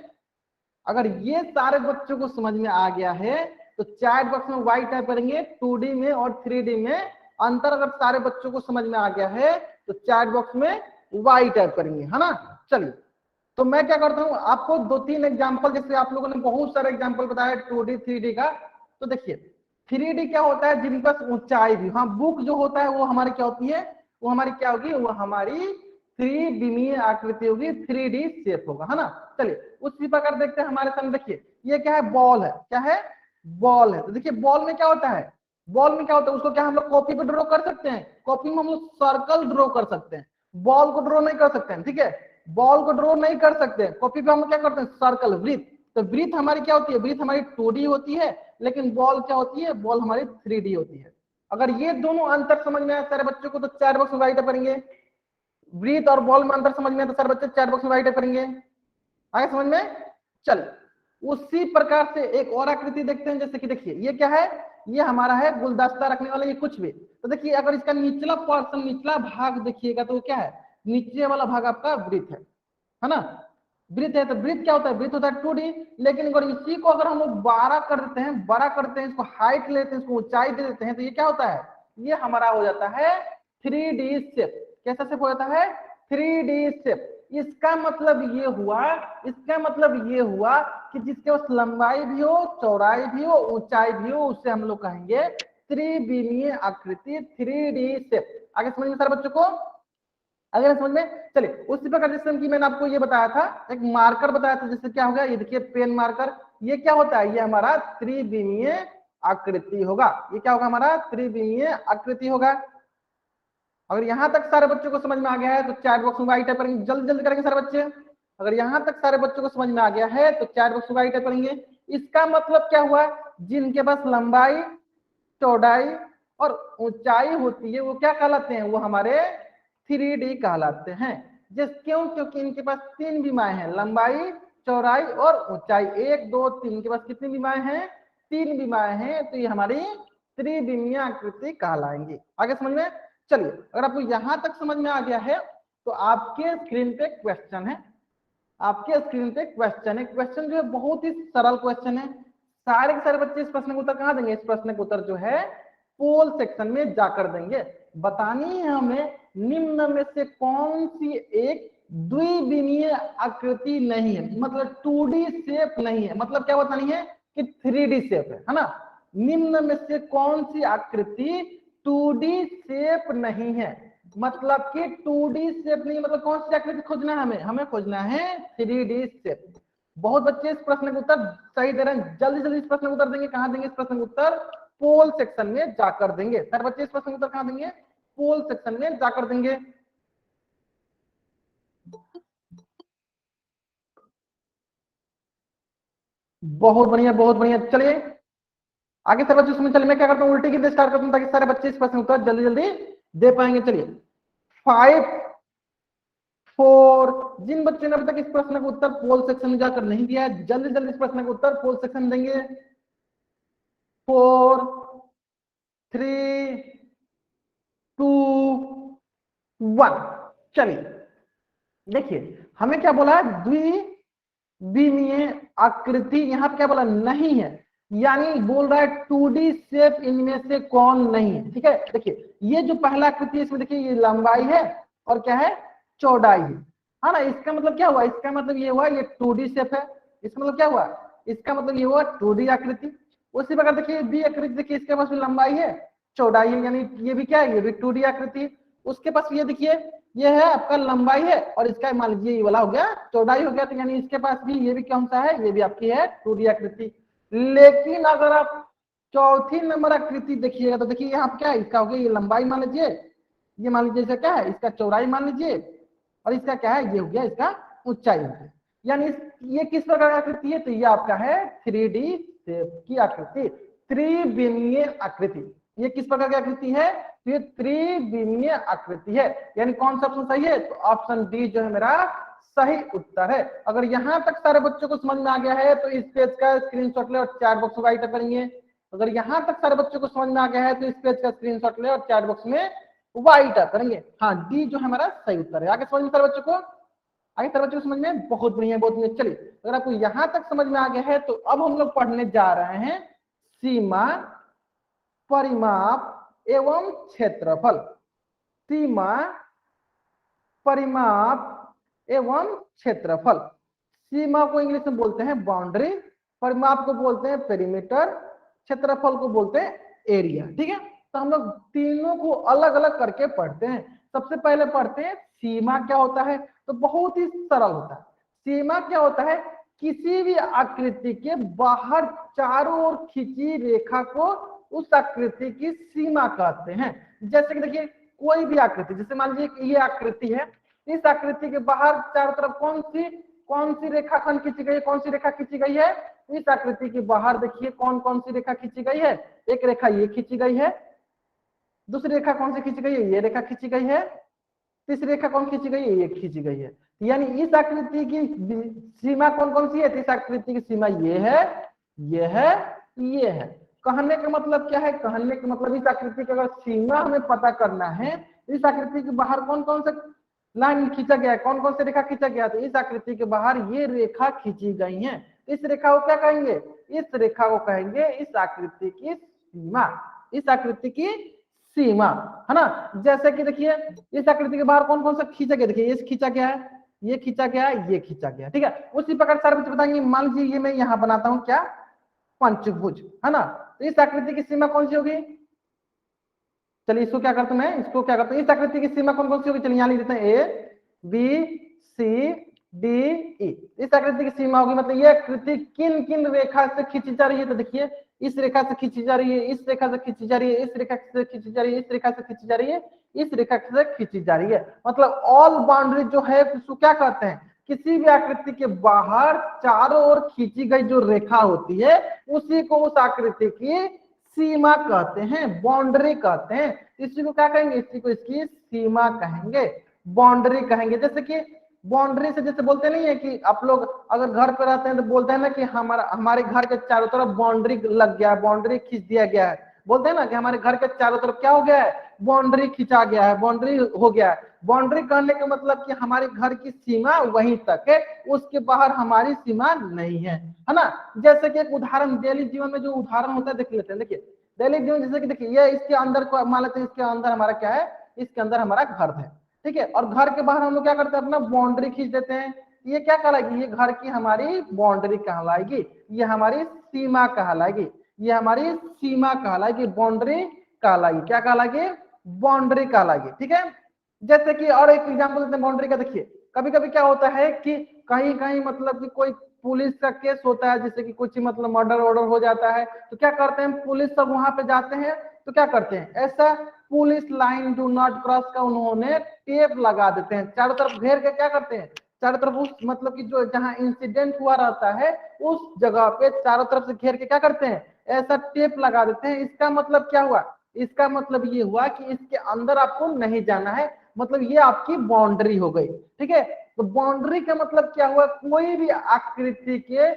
अगर ये सारे बच्चों को समझ में आ गया है तो चैट बॉक्स में वाई टाइप करेंगे, 2D में और 3D में अंतर अगर सारे बच्चों को समझ में आ गया है तो चैट बॉक्स में वाई टाइप करेंगे है ना। चलिए तो मैं क्या करता हूँ, आपको 2-3 एग्जांपल, जैसे आप लोगों ने बहुत सारे एग्जांपल बताया 2D 3D का, तो देखिए 3D क्या होता है, जिनके पास ऊंचाई भी, हाँ बुक जो होता है वो हमारी क्या होती है, वो हमारी क्या होगी, वो हमारी त्रिविमीय आकृति होगी, 3D शेप होगा है ना। चलिए उसी प्रकार देखते हैं हमारे सामने, देखिए ये क्या है, बॉल है, क्या है, बॉल है। तो देखिए बॉल में क्या होता है, बॉल में क्या होता है, उसको क्या हम लोग कॉपी पे ड्रॉ कर सकते हैं, कॉपी में हम लोग सर्कल ड्रॉ कर सकते हैं, बॉल को ड्रॉ नहीं कर सकते हैं, ठीक है, बॉल को ड्रॉ नहीं कर सकते हैं, कॉपी पे हम क्या करते हैं सर्कल, वृत्त। तो वृत्त हमारी क्या होती है, वृत्त हमारी 2D होती है, लेकिन बॉल क्या होती है, बॉल हमारी 3D होती है। अगर ये दोनों अंतर समझ में आए सारे बच्चों को तो चैट बॉक्स में राइट करेंगे। वृत्त और बॉल में अंतर समझ में आए तो सारे बच्चे चैट बॉक्स में राइट करेंगे। आगे समझ में, चल उसी प्रकार से एक और आकृति देखते हैं। जैसे कि देखिए ये क्या है, ये हमारा है गुलदस्ता रखने वाला, ये कुछ भी। तो देखिए अगर इसका निचला पोर्शन, निचला भाग देखिएगा तो क्या है, नीचे वाला भाग आपका वृत्त है ना, वृत्त है। तो वृत्त क्या होता है, वृत्त होता है 2D। लेकिन अगर इसी को अगर हम लोग बड़ा कर देते हैं, बड़ा करते हैं, इसको हाइट लेते हैं, इसको ऊंचाई दे देते हैं, तो ये क्या होता है, ये हमारा हो जाता है 3D शेप। कैसा शेप हो जाता है, 3D शेप। इसका मतलब ये हुआ, इसका मतलब ये हुआ कि जिसके पास लंबाई भी हो, चौड़ाई भी हो, ऊंचाई भी हो, उससे हम लोग कहेंगे त्रिविमीय आकृति, 3D शेप। आगे समझ में सारे बच्चों को, अगर समझ में, चलिए उसी प्रकार जैसे कि मैंने आपको ये बताया था, एक मार्कर बताया था, जैसे क्या होगा, ये देखिए पेन मार्कर, ये क्या होता है, ये हमारा त्रिविमीय आकृति होगा। ये क्या होगा, हमारा त्रिविमीय आकृति होगा। अगर यहाँ तक सारे बच्चों को समझ में आ गया है तो चैट बॉक्स में वाई टाइप करेंगे, जल्दी जल्दी करेंगे सारे बच्चे। अगर यहाँ तक सारे बच्चों को समझ में आ गया है तो चैट बॉक्स में वाई टाइप करेंगे। इसका मतलब क्या हुआ, जिनके पास लंबाई, चौड़ाई और ऊंचाई होती है वो क्या कहलाते हैं, वो हमारे 3D कहलाते हैं। जिस क्यों, क्योंकि इनके पास 3 विमाएं हैं, लंबाई, चौड़ाई और ऊंचाई। 1 2 3, इनके पास कितनी विमाएं हैं, 3 विमाएं हैं। तो ये हमारी त्रिविमीय आकृति कहलाएंगी। आगे समझ में, चलिए अगर आपको यहां तक समझ में आ गया है तो आपके स्क्रीन पे क्वेश्चन है, आपके स्क्रीन पे क्वेश्चन है। क्वेश्चन जो है बहुत ही सरल क्वेश्चन है, सारे के सारे बच्चे इस प्रश्न का उत्तर कहाँ देंगे? इस प्रश्न का उत्तर जो है पोल सेक्शन में जाकर देंगे। बतानी है हमें निम्न में से कौन सी एक द्विविमीय आकृति नहीं है, मतलब 2D शेप नहीं है। मतलब क्या बतानी है कि 3D शेप है ना। निम्न में से कौन सी आकृति 2D शेप नहीं है, मतलब कि 2D शेप नहीं, मतलब कौन सी आकृति खोजना है हमें? हमें खोजना है 3D शेप। बहुत बच्चे इस प्रश्न का उत्तर सही दे रहे हैं, जल्दी जल्दी इस प्रश्न का उत्तर देंगे। कहां देंगे इस प्रश्न का उत्तर? पोल सेक्शन में जाकर देंगे। सर बच्चे इस प्रश्न का उत्तर कहां देंगे? पोल सेक्शन में जाकर देंगे। बहुत बढ़िया, बहुत बढ़िया। चलिए आगे सर बच्चे उसमें, चलिए मैं क्या करता हूँ, उल्टी की स्टार्ट करता हूँ ताकि सारे बच्चे इस प्रश्न का उत्तर जल्दी जल्दी दे पाएंगे। चलिए 5 4, जिन बच्चों ने अभी तक इस प्रश्न का उत्तर पोल सेक्शन में जाकर नहीं दिया है, जल्दी जल्दी इस प्रश्न का उत्तर पोल सेक्शन में देंगे। 4 3 2 1। चलिए देखिए हमें क्या बोला है? द्विविमीय आकृति यहाँ पे क्या बोला? नहीं है, यानी बोल रहा है 2D शेप इनमें से कौन नहीं है। ठीक है, देखिए ये जो पहला आकृति है इसमें देखिए ये लंबाई है और क्या है? चौड़ाई है ना। इसका मतलब क्या हुआ? इसका मतलब ये हुआ ये 2D शेप है। इसका मतलब क्या हुआ? इसका मतलब ये हुआ 2D आकृति। उसी प्रकार देखिए बी आकृति, देखिए इसके पास भी लंबाई है चौड़ाई है, यानी ये भी क्या है? ये भी 2D आकृति। उसके पास ये देखिए ये है आपका लंबाई है और इसका मान लीजिए ये वाला हो गया चौड़ाई हो गया, तो यानी इसके पास भी ये भी कौन सा है? ये भी आपकी है 2D आकृति। लेकिन अगर आप चौथी नंबर आकृति देखिएगा तो देखिए यहाँ क्या है? इसका हो गया ये लंबाई मान लीजिए, ये मान लीजिए इसका क्या है? इसका चौड़ाई मान लीजिए, और इसका क्या है? ये हो गया इसका ऊंचाई। यानी ये किस प्रकार की आकृति है? तो ये आपका है 3D शेप की आकृति, त्रिविमीय आकृति। ये किस प्रकार की आकृति है? तो ये त्रिविमीय आकृति है। यानी कौन सा ऑप्शन सही है? तो ऑप्शन डी जो है मेरा सही उत्तर है। अगर यहां तक सारे बच्चों को समझ में आ गया है तो इस पेज का स्क्रीनशॉट ले और चैट बॉक्स में राइट करेंगे। अगर यहां तक सारे बच्चों को समझ में आ गया है तो इस पेज का स्क्रीनशॉट ले और चैट बॉक्स में वाइट करेंगे। हाँ, डी जो है हमारा सही उत्तर है। आगे समझ में सारे बच्चों को? आगे सारे बच्चों को समझ में? बहुत बढ़िया, बहुत बढ़िया। चलिए अगर आपको यहां तक समझ में आ गया है तो अब हम लोग पढ़ने जा रहे हैं सीमा, परिमाप एवं क्षेत्रफल। सीमा, परिमाप एवं क्षेत्रफल। सीमा को इंग्लिश में बोलते हैं बाउंड्री, परिमाप को बोलते हैं पेरीमीटर, क्षेत्रफल को बोलते हैं एरिया। ठीक है, तो हम लोग तीनों को अलग अलग करके पढ़ते हैं। सबसे पहले पढ़ते हैं सीमा क्या होता है। तो बहुत ही सरल होता है। सीमा क्या होता है? किसी भी आकृति के बाहर चारों ओर खींची रेखा को उस आकृति की सीमा कहते हैं। जैसे कि देखिए कोई भी आकृति, जैसे मान लीजिए ये आकृति है, इस आकृति के बाहर चारों तरफ कौन सी रेखाखंड खींची गई है? कौन सी रेखा खींची गई है? इस आकृति के बाहर देखिए कौन कौन सी रेखा खींची गई है। एक रेखा ये खींची गई है, दूसरी रेखा कौन सी खींची गई है? ये रेखा खींची गई है, तीसरी रेखा कौन खींची गई है? ये खींची गई है। यानी इस आकृति की सीमा कौन कौन सी है? इस आकृति की सीमा ये है, ये है, ये है। कहने का मतलब क्या है? कहने का मतलब इस आकृति की अगर सीमा हमें पता करना है, इस आकृति के बाहर कौन कौन से लाइन खींचा गया है, कौन कौन से रेखा खींचा गया है, तो इस आकृति के बाहर ये रेखा खींची गई है। इस रेखा को क्या कहेंगे? इस रेखा को कहेंगे इस आकृति की सीमा, इस आकृति की सीमा, है ना। जैसे कि देखिए इस आकृति के बाहर कौन कौन सा खींचा गया? देखिए ये खींचा गया है, ये खींचा गया है, ये खींचा गया। ठीक है, उसी प्रकार सारे बच्चे बताएंगे। मान लीजिए ये मैं यहाँ बनाता हूँ क्या? पंचभुज, है ना। तो इस आकृति की सीमा कौन सी होगी? चलिए इसको क्या करता हूं मैं, इसको क्या करता हूँ, इस आकृति की सीमा कौन कौन सी होगी? चलिए यहाँ लिख देते हैं A B C D E. इस आकृति की सीमा होगी, मतलब ये आकृति किन किन रेखा से खींची जा रही है? तो देखिए इस रेखा से खींची जा रही है, इस रेखा से खींची जा रही है, इस रेखा से खींची जा रही है, इस रेखा से खींची जा रही है, इस रेखा से खींची जा रही है। मतलब ऑल बाउंड्री जो है उसको क्या कहते हैं? किसी भी आकृति के बाहर चारों ओर खींची गई जो रेखा होती है उसी को उस आकृति की सीमा कहते हैं, बाउंड्री कहते हैं। इसी को क्या कहेंगे? इसी को इसकी सीमा कहेंगे, बाउंड्री कहेंगे। जैसे कि बाउंड्री से जैसे बोलते नहीं है कि आप लोग अगर घर पे रहते हैं तो बोलते हैं ना कि हमारे घर के चारों तरफ बाउंड्री लग गया है, बाउंड्री खींच दिया गया है। बोलते हैं ना कि हमारे घर के चारों तरफ क्या हो गया है? बाउंड्री खींचा गया है, बाउंड्री हो गया है। बाउंड्री कहने का मतलब कि हमारे घर की सीमा वहीं तक है, उसके बाहर हमारी सीमा नहीं है है ना। जैसे कि एक उदाहरण डेली जीवन में जो उदाहरण होता है देख लेते हैं। देखिए डेली जीवन जैसे कि देखिए ये इसके अंदर को मान लेते हैं, इसके अंदर हमारा क्या है, इसके अंदर हमारा घर है, ठीक है, और घर के बाहर हम लोग क्या करते हैं, अपना बाउंड्री खींच देते हैं। ये क्या कहलाएगी, ये घर की हमारी बाउंड्री कहलाएगी, ये हमारी सीमा कहलाएगी, ये हमारी सीमा कहलाएगी, बाउंड्री कहलाएगी। क्या कहलाएगी, बाउंड्री कहलाएगी, ठीक है। जैसे कि और एक एग्जांपल देते हैं बाउंड्री का। देखिए कभी कभी क्या होता है कि कहीं कहीं मतलब कि कोई पुलिस का केस होता है, जैसे कि कुछ मतलब मर्डर ऑर्डर हो जाता है, तो क्या करते हैं पुलिस सब वहां पे जाते हैं, तो क्या करते हैं, ऐसा police line do not cross का उन्होंने टेप लगा देते हैं, चारों तरफ घेर के क्या करते हैं, चारों तरफ उस मतलब कि जो जहां इंसिडेंट हुआ रहता है उस जगह पे चारों तरफ से घेर के क्या करते हैं, ऐसा टेप लगा देते हैं। इसका मतलब क्या हुआ, इसका मतलब ये हुआ कि इसके अंदर आपको नहीं जाना है, मतलब ये आपकी बाउंड्री हो गई, ठीक है। तो बाउंड्री का मतलब क्या हुआ, कोई भी आकृति के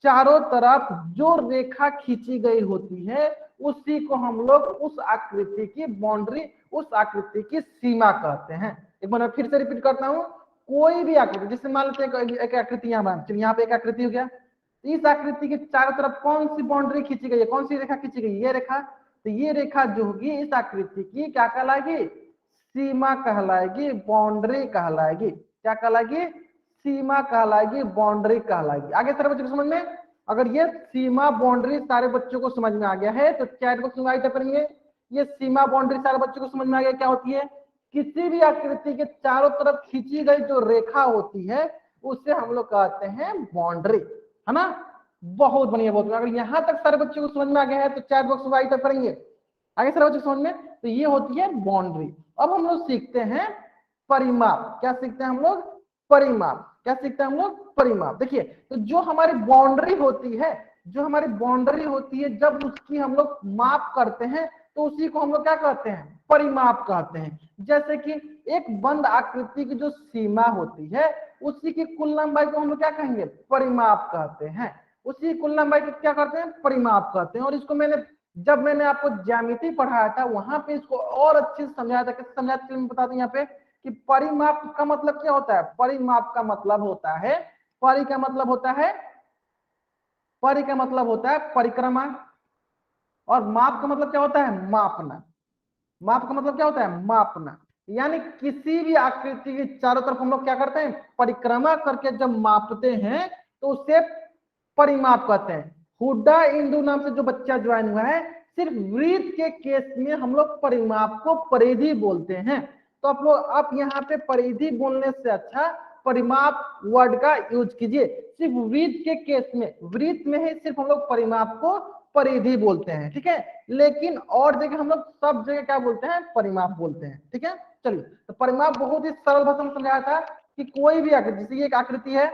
चारों तरफ जो रेखा खींची गई होती है उसी को हम लोग उस आकृति की बाउंड्री, उस आकृति की सीमा कहते हैं। एक बार मैं फिर से रिपीट करता हूं, कोई भी आकृति, जैसे मान लेते हैं एक आकृति यहाँ पे एक आकृति हो गया, इस आकृति के चारों तरफ कौन सी बाउंड्री खींची गई है, कौन सी रेखा खींची गई है, ये रेखा। तो ये रेखा जो होगी इस आकृति की क्या कहलाएगी, सीमा कहलाएगी, बाउंड्री कहलाएगी। क्या कहलाएगी, सीमा कहलाएगी, बाउंड्री कहलाएगी। आगे सारे बच्चों को समझ में, अगर ये सीमा बाउंड्री सारे बच्चों को समझ में आ गया है तो चैट बॉक्स में टाइप करेंगे, ये सीमा बाउंड्री सारे बच्चों को समझ में आ गया क्या होती है, किसी भी आकृति के चारों तरफ खींची गई जो रेखा होती है उसे हम लोग कहते हैं बाउंड्री, है ना। बहुत बढ़िया, बहुत बढ़िया। अगर यहाँ तक सारे बच्चों को समझ में आ गया है तो चैट बॉक्स में टाइप करेंगे, आगे सारे बच्चों को समझ में। तो ये होती है बाउंड्री। अब हम लोग सीखते हैं परिमाप। क्या सीखते हैं हम लोग, परिमाप। क्या सीखते हैं हम लोग, परिमाप। देखिए तो जो हमारी बाउंड्री होती है, जो हमारी बाउंड्री होती है, जब उसकी हम लोग माप करते हैं तो उसी को हम लोग क्या कहते हैं, परिमाप कहते हैं। जैसे कि एक बंद आकृति की जो सीमा होती है उसी की कुल लंबाई को हम लोग क्या कहेंगे, परिमाप कहते हैं। उसी कुल लंबाई को क्या करते हैं, परिमाप कहते हैं। और इसको जब मैंने आपको ज्यामिति पढ़ाया था वहां पे इसको और अच्छे से समझाया था। कैसे समझाया था बता दें यहाँ पे कि परिमाप का मतलब क्या होता है, परिमाप का मतलब होता है, परि का मतलब होता है, परि का मतलब होता है परिक्रमा, और माप का मतलब क्या होता है, मापना। माप का मतलब क्या होता है, मापना। यानी किसी भी आकृति के चारों तरफ हम लोग क्या करते हैं, परिक्रमा करके जब मापते हैं तो उसे परिमाप कहते हैं। हुड्डा इंदू नाम से जो बच्चा ज्वाइन हुआ है, सिर्फ वृत्त के केस में हम लोग परिमाप को परिधि बोलते हैं। तो आप यहाँ पे परिधि बोलने से अच्छा परिमाप वर्ड का यूज कीजिए। सिर्फ वृत्त के केस में, वृत्त में ही सिर्फ हम लोग परिमाप को परिधि बोलते हैं, ठीक है। लेकिन और जगह हम लोग सब जगह क्या बोलते हैं, परिमाप बोलते हैं, ठीक है। चलिए तो परिमाप बहुत ही सरल भाषा में समझाया था कि कोई भी आकृति, जैसे ये एक आकृति है,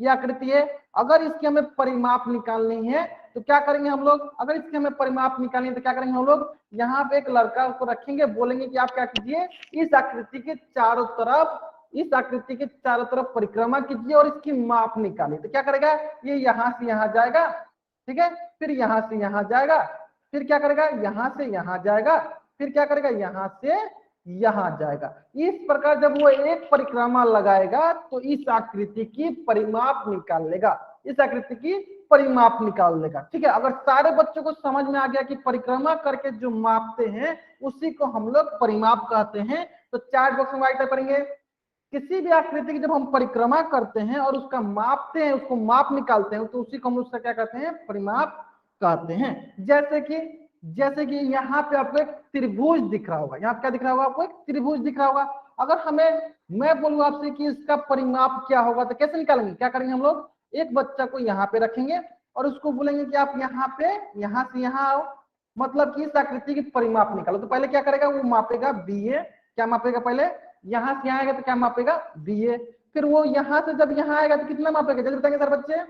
ये आकृति है, अगर इसकी हमें परिमाप निकालनी है तो क्या करेंगे हम लोग, अगर इसकी हमें परिमाप निकालनी है तो क्या करेंगे हम लोग, यहाँ पे एक लड़का को रखेंगे, बोलेंगे कि आप क्या कीजिए, इस आकृति के चारों तरफ, इस आकृति के चारों तरफ परिक्रमा कीजिए और इसकी माप निकालिए। तो क्या करेगा, ये यहाँ से यहाँ जाएगा, ठीक है, फिर यहाँ से यहाँ जाएगा, फिर क्या करेगा, यहाँ से यहाँ जाएगा, फिर क्या करेगा, यहाँ से यहाँ जाएगा। इस प्रकार जब वो एक परिक्रमा लगाएगा तो इस आकृति की परिमाप निकाल लेगा, इस आकृति की परिमाप निकाल लेगा, ठीक है। अगर सारे बच्चों को समझ में आ गया कि परिक्रमा करके जो मापते हैं उसी को हम लोग परिमाप कहते हैं, तो चैट बॉक्स में राइट करेंगे, किसी भी आकृति की जब हम परिक्रमा करते हैं और उसका मापते हैं, उसको माप निकालते हैं, तो उसी को हम उसका क्या कहते हैं, परिमाप कहते हैं। जैसे कि यहाँ पे आपको एक त्रिभुज दिख रहा होगा, यहाँ पे क्या दिख रहा होगा, आपको एक त्रिभुज दिख रहा होगा। अगर मैं बोलूँ आपसे कि इसका परिमाप क्या होगा तो कैसे निकालेंगे, क्या करेंगे हम लोग, एक बच्चा को यहाँ पे रखेंगे और उसको बोलेंगे कि आप यहाँ पे, यहाँ से यहाँ आओ, मतलब कि इस आकृति की परिमाप निकालो। तो पहले क्या करेगा, वो मापेगा BA, क्या मापेगा, पहले यहाँ से यहाँ आएगा तो क्या मापेगा, BA, फिर वो यहाँ से जब यहाँ आएगा तो कितना मापेगा, जल्दी बताएंगे सर बच्चे,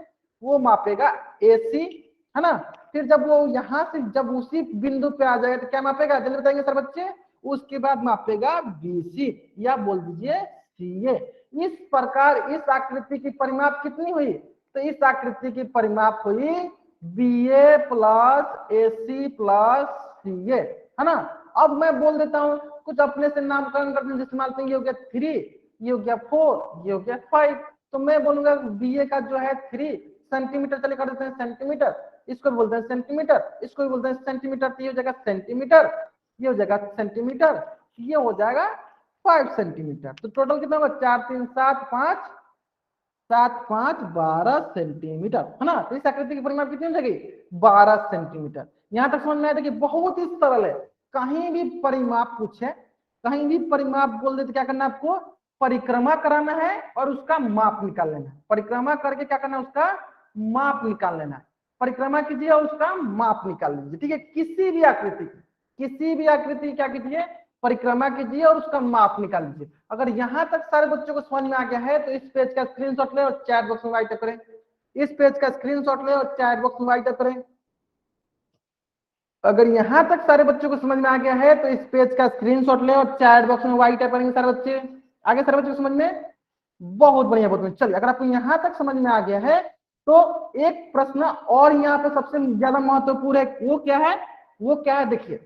वो मापेगा AC, है ना। फिर जब वो यहाँ से जब उसी बिंदु पे आ जाएगा तो क्या मापेगा, जल्दी बताएंगे सर बच्चे, उसके बाद मापेगा BC या बोल दीजिए CA। इस प्रकार इस आकृति की परिमाप कितनी हुई, तो इस आकृति की परिमाप हुई BA plus AC plus CA, है ना। अब मैं बोल देता हूँ कुछ अपने से नामकरण करते हैं, जैसे मानते हैं ये हो गया 3, ये हो गया 4, ये हो गया 5, तो मैं बोलूंगा BA का जो है 3, सेंटीमीटर, चले कर देते हैं सेंटीमीटर, इसको भी बोलते हैं सेंटीमीटर, इसको भी बोलते हैं सेंटीमीटर। तो ये हो जाएगा सेंटीमीटर, ये हो जाएगा सेंटीमीटर, ये हो जाएगा 5 सेंटीमीटर। तो टोटल कितना होगा, 4 3 7 5, 7 5 12 सेंटीमीटर, है ना। तो इस आकृति की परिमाप कितनी हो जाएगी, 12 सेंटीमीटर। यहां तक समझ में आया? देखिए बहुत ही सरल है, कहीं भी परिमाप पूछे, कहीं भी परिमाप बोल दे तो क्या करना है आपको, परिक्रमा कराना है और उसका माप निकाल लेना है। परिक्रमा करके क्या करना है, उसका माप निकाल लेना है। परिक्रमा कीजिए और उसका माप निकाल लीजिए, ठीक है। किसी भी आकृति, किसी भी आकृति क्या कीजिए, परिक्रमा कीजिए और उसका माप निकाल लीजिए। अगर यहां तक सारे बच्चों को समझ में आ गया है तो इस पेज का स्क्रीनशॉट ले और चैट बॉक्स में राइट करें। इस पेज का स्क्रीनशॉट ले और चैट बॉक्स में राइट करें। अगर यहां तक सारे बच्चों को समझ में आ गया है तो इस पेज का स्क्रीनशॉट ले और चैट बॉक्स में वाइट टाइप करेंगे सारे बच्चे। आगे सारे बच्चों को समझ में, बहुत बढ़िया, बहुत बढ़िया। चलिए अगर आपको यहां तक समझ में आ गया है तो एक प्रश्न और यहाँ पे सबसे ज्यादा महत्वपूर्ण है, वो क्या है, वो क्या है, देखिए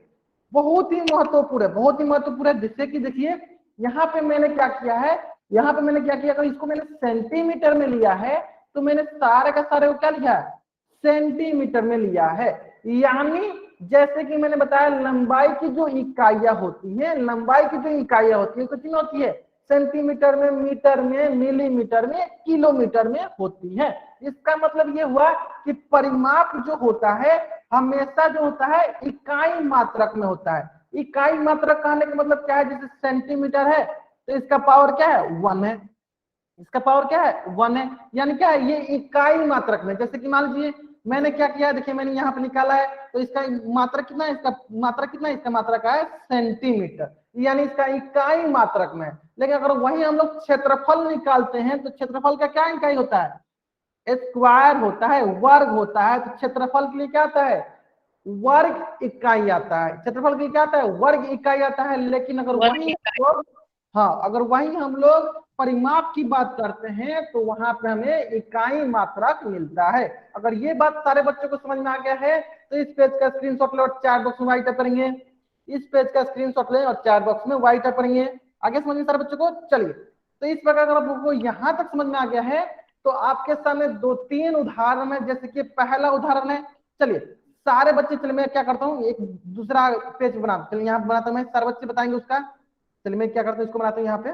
बहुत ही महत्वपूर्ण है, बहुत ही महत्वपूर्ण है। जिससे कि देखिए यहाँ पे मैंने क्या किया है, यहाँ पे मैंने क्या किया, अगर इसको मैंने सेंटीमीटर में लिया है तो मैंने सारे का सारे को क्या लिया है, सेंटीमीटर में लिया है। यानी जैसे कि मैंने बताया लंबाई की जो इकाइयां होती है, लंबाई की जो इकाइयां होती है कितनी होती है, सेंटीमीटर में, मीटर में, मिलीमीटर में, किलोमीटर में होती है। इसका मतलब ये हुआ कि परिमाप जो होता है हमेशा जो होता है इकाई मात्रक में होता है। इकाई मात्रक कहने का मतलब क्या है, जैसे सेंटीमीटर है तो इसका पावर क्या है, 1 है, इसका पावर क्या है, 1 है। यानी क्या है, ये इकाई मात्रक में। जैसे कि मान लीजिए मैंने क्या किया, देखिए मैंने यहाँ पे निकाला है तो इसका मात्रक कितना है, इसका मात्रक कितना है, इसका मात्रक है सेंटीमीटर, यानी इसका इकाई मात्रक में। लेकिन अगर वही हम लोग क्षेत्रफल निकालते हैं तो क्षेत्रफल का क्या इकाई होता है, स्क्वायर होता है, वर्ग होता है। तो क्षेत्रफल के लिए क्या आता है, वर्ग इकाई आता है। क्षेत्रफल के लिए क्या आता है, वर्ग इकाई आता है। लेकिन अगर वही हाँ, अगर वही हम लोग परिमाप की बात करते हैं तो वहां पे हमें इकाई मात्रक मिलता है। अगर ये बात सारे बच्चों को समझ में आ गया है तो इस पेज का स्क्रीनशॉट ले और चैट बॉक्स में राइट करेंगे। इस पेज का स्क्रीनशॉट ले और चैट बॉक्स में राइट करेंगे। आगे समझ में सारे बच्चों को। चलिए तो इस प्रकार अगर आपको यहाँ तक समझ में आ गया है तो आपके सामने 2-3 उदाहरण है। जैसे कि पहला उदाहरण है, चलिए सारे बच्चे, चलिए मैं क्या करता हूँ, एक दूसरा पेज बनाता हूँ, चलिए यहाँ बनाता हूँ, मैं सारे बच्चे बताएंगे उसका। चलिए मैं क्या करता हूँ, इसको बनाता हूँ, यहाँ पे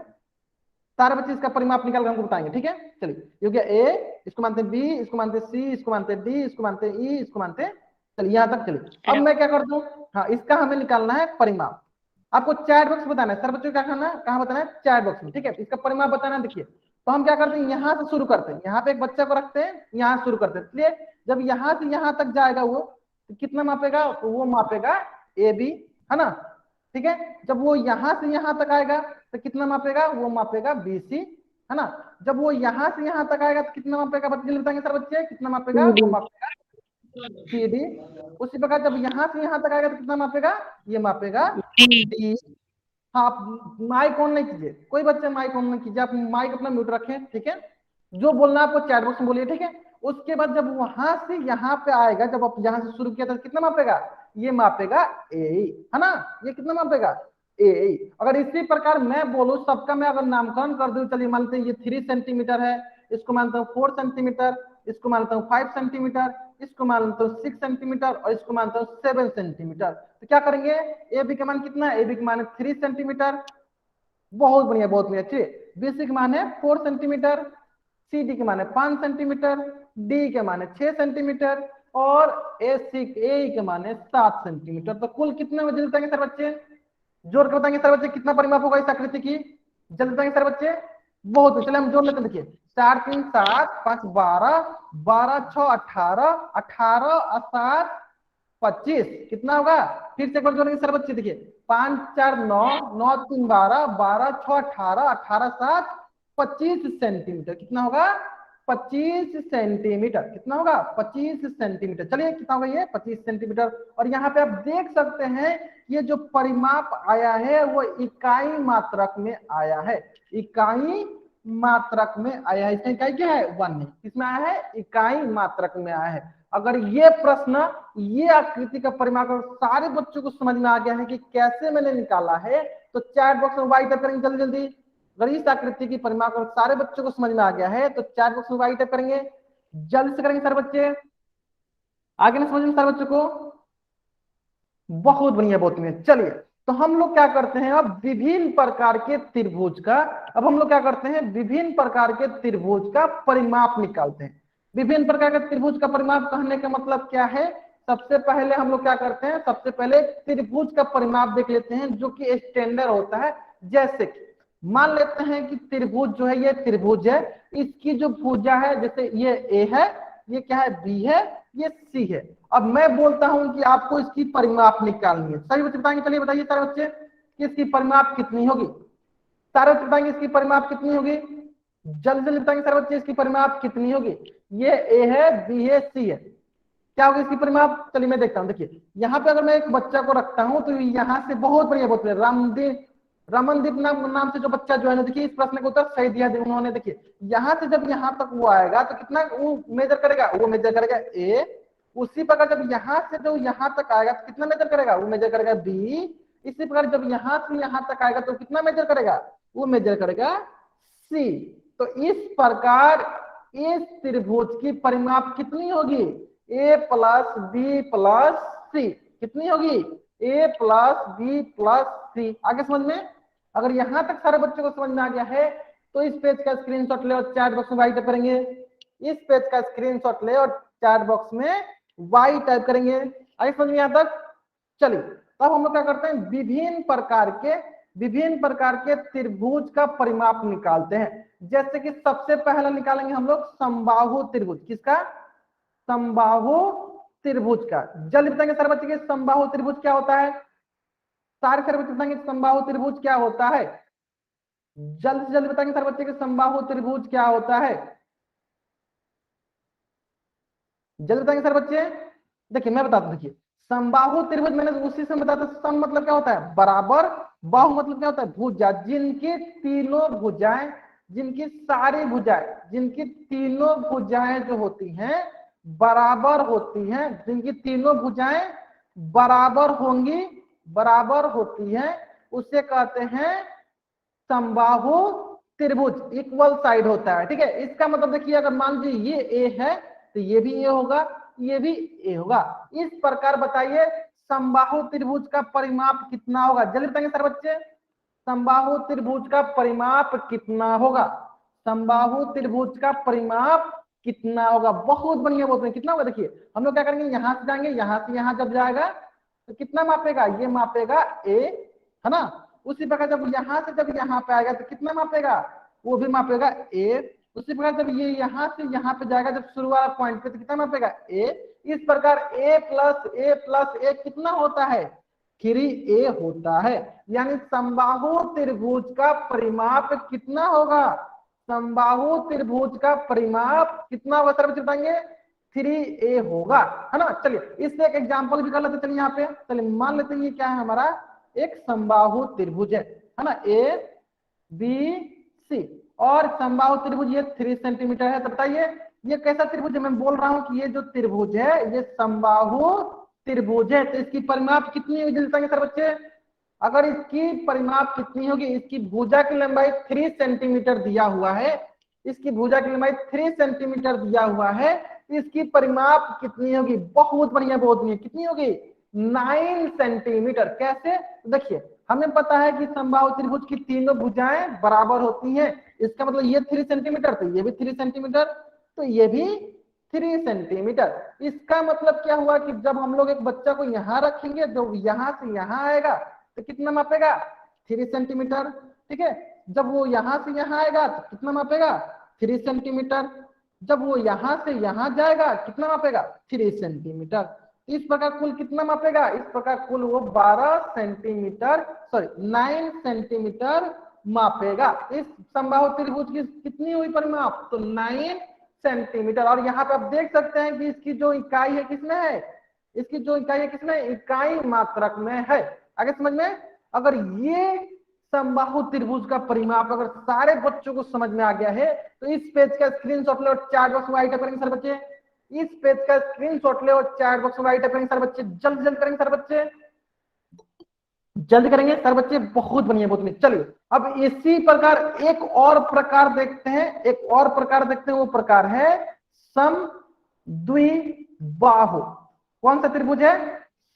सारे बच्चे इसका परिमाप निकाल कर हमको बताएंगे, ठीक है। चलिए ये क्या, ए, इसको मानते हैं बी, इसको मानते हैं सी, इसको मानते हैं डी, इसको मानते हैं ई, इसको मानते हैं, चलिए यहाँ तक। चलिए अब मैं क्या करता हूँ, हाँ इसका हमें निकालना है परिमाप। आपको चैट बॉक्स बताना है, सर बच्चों क्या करना है, कहाँ बताना है, चैट बॉक्स में, ठीक है। इसका परिमाप बताना है। देखिए तो हम क्या करते हैं, यहाँ से शुरू करते हैं, यहाँ पे एक बच्चे को रखते हैं, यहाँ शुरू करते हैं। इसलिए जब यहाँ से यहाँ तक जाएगा वो तो कितना मापेगा, तो वो मापेगा ए बी, है ना, ठीक है। जब वो यहाँ से यहाँ तक आएगा तो कितना मापेगा, वो मापेगा बी सी, है ना। जब वो यहाँ से यहाँ तक आएगा तो कितना मापेगा, बच्चे बताएंगे सर बच्चे, कितना मापेगा, वो मापेगा सी डी। उसी प्रकार जब यहाँ से यहाँ तक आएगा तो कितना मापेगा, ये मापेगा डी। हाँ आप माइक ऑन नहीं कीजिए, कोई बच्चे माइक ऑन नहीं कीजिए, आप माइक अपना म्यूट रखें, ठीक है। जो बोलना है आपको चैट बॉक्स में बोलिए, ठीक है। उसके बाद जब वहां से यहाँ पे आएगा, जब आप यहाँ से शुरू किया था कितना मापेगा, ये मापेगा ए, है ना, ये कितना मापेगा ए। अगर इसी प्रकार मैं बोलूं सबका मैं अगर नामकरण कर दूं, चलिए मानते हैं ये 3 सेंटीमीटर है, इसको मानता हूँ 4 सेंटीमीटर, इसको मानता हूँ 5 सेंटीमीटर, इसको मानता हूँ 6 सेंटीमीटर और इसको मानता हूँ 7 सेंटीमीटर। तो क्या करेंगे, ए बी का मान कितना है, ए बी का मान 3 सेंटीमीटर, बहुत बढ़िया, बहुत बढ़िया। ठीक, बी सी का मान है 4 सेंटीमीटर, सी डी के मान है 5 सेंटीमीटर, डी के मान है 6 सेंटीमीटर और ए सी ए के मान है 7 सेंटीमीटर। तो कुल कितने में जल्दी बताएंगे सर बच्चे, जोड़ के बताएंगे सर बच्चे, कितना परिमाप होगा इस आकृति की, जल्दी बताएंगे सर बच्चे। बहुत, चलिए हम जोड़ लेते हैं। देखिए 4 3 7 5 12, 12 6 18, 18 और 7 25, कितना होगा, फिर से एक बार जोड़ेंगे सर बच्चे। देखिए 5 4 9, 9 3 12, 12 6 18, 18 7 25 सेंटीमीटर, कितना होगा 25 सेंटीमीटर, कितना होगा 25 सेंटीमीटर। चलिए कितना होगा ये 25 सेंटीमीटर। और यहाँ पे आप देख सकते हैं ये जो परिमाप आया है वो इकाई मात्रक में आया है, इकाई मात्रक में आया है। इसमें इकाई क्या है, 1 है, किसमें आया है, इकाई मात्रक में आया है। अगर ये प्रश्न, ये आकृति का परिमाप सारे बच्चों को समझ में आ गया है कि कैसे मैंने निकाला है तो चैट बॉक्स में वाइट करेंगे जल्दी जल्दी। अगर इस आकृति की परिमाप सारे बच्चों को समझ में आ गया है तो चैट बॉक्स में वाइट करेंगे। जल्दी से करेंगे सारे बच्चे, आगे ना समझ में सारे बच्चों को, बहुत बढ़िया बहुत बढ़िया। चलिए तो हम लोग क्या करते हैं अब विभिन्न प्रकार के त्रिभुज का, अब हम लोग क्या करते हैं विभिन्न प्रकार के त्रिभुज का परिमाप निकालते हैं। विभिन्न प्रकार के त्रिभुज का परिमाप कहने का मतलब क्या है, सबसे पहले हम लोग क्या करते हैं, सबसे पहले त्रिभुज का परिमाप देख लेते हैं जो कि स्टैंडर्ड होता है। जैसे कि मान लेते हैं कि त्रिभुज जो है ये त्रिभुज है, इसकी जो भुजा है जैसे ये ए है, ये क्या है बी है, ये सी है। अब मैं बोलता हूं कि आपको इसकी परिमाप निकालनी है, सभी बच्चे बताएंगे, चलिए बताइए सारे बच्चे कि इसकी परिमाप कितनी होगी, सारे बच्चे बताएंगे इसकी परिमाप कितनी होगी, जल्दी जल्दी बताएंगे सारे बच्चे इसकी परिमाप कितनी होगी। ये ए है, बी है, सी है, क्या होगी इसकी परिमाप, चलिए मैं देखता हूं। देखिए यहाँ पे अगर मैं एक बच्चा को रखता हूं तो यहाँ से बहुत बढ़िया बहुत बढ़िया रमनदीप नाम से जो बच्चा जो है ना, देखिए इस प्रश्न का उत्तर सही दिया उन्होंने। देखिए यहाँ से जब यहाँ तक वो आएगा तो कितना वो मेजर करेगा, वो मेजर करेगा ए, उसी प्रकार जब यहाँ से जो यहाँ तक आएगा तो कितना मेजर करेगा, वो मेजर करेगा बी, इसी प्रकार जब यहाँ से यहाँ तक आएगा तो कितना मेजर करेगा, वो मेजर करेगा सी। तो इस प्रकार इस त्रिभुज की परिमाप कितनी होगी, ए प्लस बी प्लस सी, कितनी होगी, ए प्लस बी प्लस सी। आगे समझ में, अगर यहां तक सारे बच्चों को समझ में आ गया है तो इस पेज का स्क्रीनशॉट ले और चैट बॉक्स में वाई टाइप करेंगे, इस पेज का स्क्रीनशॉट ले और चैट बॉक्स में वाई टाइप करेंगे। आगे समझ में यहां तक, चलिए तब हम लोग क्या करते हैं विभिन्न प्रकार के त्रिभुज का परिमाप निकालते हैं। जैसे कि सबसे पहला निकालेंगे हम लोग समबाहु त्रिभुज, किसका, समबाहु त्रिभुज का। जल्दी बताएंगे सारे बच्चे के समबाहु त्रिभुज क्या होता है, सारे बच्चे बताएंगे समबाहु त्रिभुज क्या होता है, जल्दी से जल्दी बताएंगे सारे बच्चे के समबाहु त्रिभुज क्या होता है, जल्दी बताएंगे सारे बच्चे। देखिए मैं बताता हूं, देखिए समबाहु त्रिभुज मैंने उसी से बताया, सम मतलब क्या होता है बराबर, बाहु मतलब क्या होता है भुजा, जिनकी तीनों भुजाएं, जिनकी सारी भुजाएं, जिनकी तीनों भुजाएं जो होती हैं बराबर होती हैं, जिनकी तीनों भुजाएं बराबर होंगी, बराबर होती हैं, उसे कहते हैं समबाहु त्रिभुज, इक्वल साइड होता है। ठीक है, इसका मतलब देखिए अगर मान लीजिए ये ए है तो ये भी ए होगा, ये भी ए होगा। इस प्रकार बताइए समबाहु त्रिभुज का परिमाप कितना होगा, जल्दी बताएंगे सर बच्चे, समबाहु त्रिभुज का परिमाप कितना होगा, समबाहु त्रिभुज का परिमाप कितना होगा, बहुत बढ़िया बोलते हैं कितना होगा। देखिए हम लोग क्या करेंगे, यहां से जाएंगे, यहां से यहां जब जाएगा तो कितना मापेगा, ये मापेगा ए, है ना, उसी प्रकार जब यहां से जब यहाँ पे आएगा तो कितना मापेगा, वो भी मापेगा ए, उसी प्रकार जब ये यहाँ से यहाँ पे जाएगा जब शुरुआत पॉइंट पे तो कितना मापेगा ए। इस प्रकार ए प्लस ए कितना होता है, 3a होता है। यानी समबाहु त्रिभुज का परिमाप कितना होगा, समबाहु त्रिभुज का परिमाप कितना होगा सर बच्चे बताएंगे, 3a होगा, है ना। चलिए इससे एक एग्जांपल भी कर लेते, चलिए यहाँ पे, चलिए मान लेते हैं ये क्या है हमारा एक समबाहु त्रिभुज है ना, ए बी सी, और समबाहु त्रिभुज ये 3 सेंटीमीटर है। तो बताइए ये कैसा त्रिभुज है, मैं बोल रहा हूं कि ये जो त्रिभुज है ये समबाहु त्रिभुज है, तो इसकी परिमाप कितनी होगी जल्दी बताएंगे सर बच्चे, अगर इसकी परिमाप कितनी होगी, इसकी भुजा की लंबाई 3 सेंटीमीटर दिया हुआ है, इसकी भुजा की लंबाई 3 सेंटीमीटर दिया हुआ है, इसकी परिमाप कितनी होगी, बहुत बढ़िया बहुत बढ़िया, कितनी होगी 9 सेंटीमीटर। कैसे, देखिए हमें पता है कि समबाहु त्रिभुज की तीनों भुजाएं बराबर होती हैं, इसका मतलब ये 3 सेंटीमीटर, तो ये भी 3 सेंटीमीटर, तो ये भी 3 सेंटीमीटर। इसका मतलब क्या हुआ कि जब हम लोग एक बच्चा को यहाँ रखेंगे, जो यहाँ से यहाँ आएगा तो कितना मापेगा 3 सेंटीमीटर, ठीक है, जब वो यहाँ से यहाँ आएगा तो कितना मापेगा 3 सेंटीमीटर, जब वो यहाँ से यहाँ जाएगा कितना मापेगा 3 सेंटीमीटर। इस प्रकार कुल कितना मापेगा, इस प्रकार कुल वो 12 सेंटीमीटर, सॉरी 9 सेंटीमीटर मापेगा। इस समबाहु त्रिभुज की कितनी हुई परिमाप, तो 9 सेंटीमीटर। और यहाँ पे आप देख सकते हैं कि इसकी जो इकाई है किसमें है, इसकी जो इकाई है किसमें, इकाई मात्रक में है। आगे समझ में, अगर ये समबाहु त्रिभुज का परिमाप अगर सारे बच्चों को समझ में आ गया है तो इस पेज का स्क्रीनशॉट ले और चैट बॉक्स में टाइप करेंगे सर बच्चे, इस पेज का स्क्रीनशॉट ले और चैट बॉक्स में टाइप करेंगे सर बच्चे, जल्दी जल्दी करेंगे सर बच्चे, जल्दी करेंगे सर बच्चे, बहुत बढ़िया बहुत बढ़िया। चलिए अब इसी प्रकार एक और प्रकार देखते हैं, एक और प्रकार देखते हैं, वो प्रकार है समद्विबाहु। कौन सा त्रिभुज है?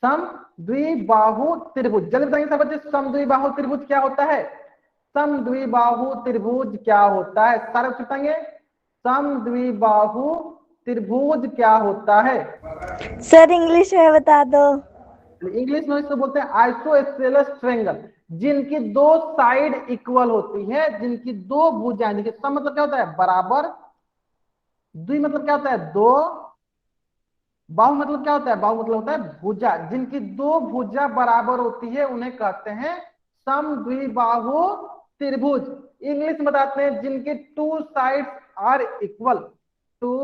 समद्विबाहु त्रिभुज। जल्दी बताएंगे सब बच्चे, समद्विबाहु त्रिभुज क्या होता है? समद्विबाहु त्रिभुज क्या होता है? सारे बच्चे बताएंगे समद्विबाहु त्रिभुज क्या होता है? सर इंग्लिश में बता दो। इंग्लिश में इसको बोलते हैं आइसोस्सेलेस ट्रायंगल, जिनकी दो साइड इक्वल होती है, जिनकी दो भुजाएं। देखिए सम मतलब क्या होता है? बराबर। द्वि मतलब क्या होता है? दो। बाहु मतलब क्या होता है? बाहु मतलब होता है भुजा। जिनकी दो भुजा बराबर होती है उन्हें कहते हैं समद्विबाहु त्रिभुज। इंग्लिश में बताते हैं जिनके two sides are equal. Two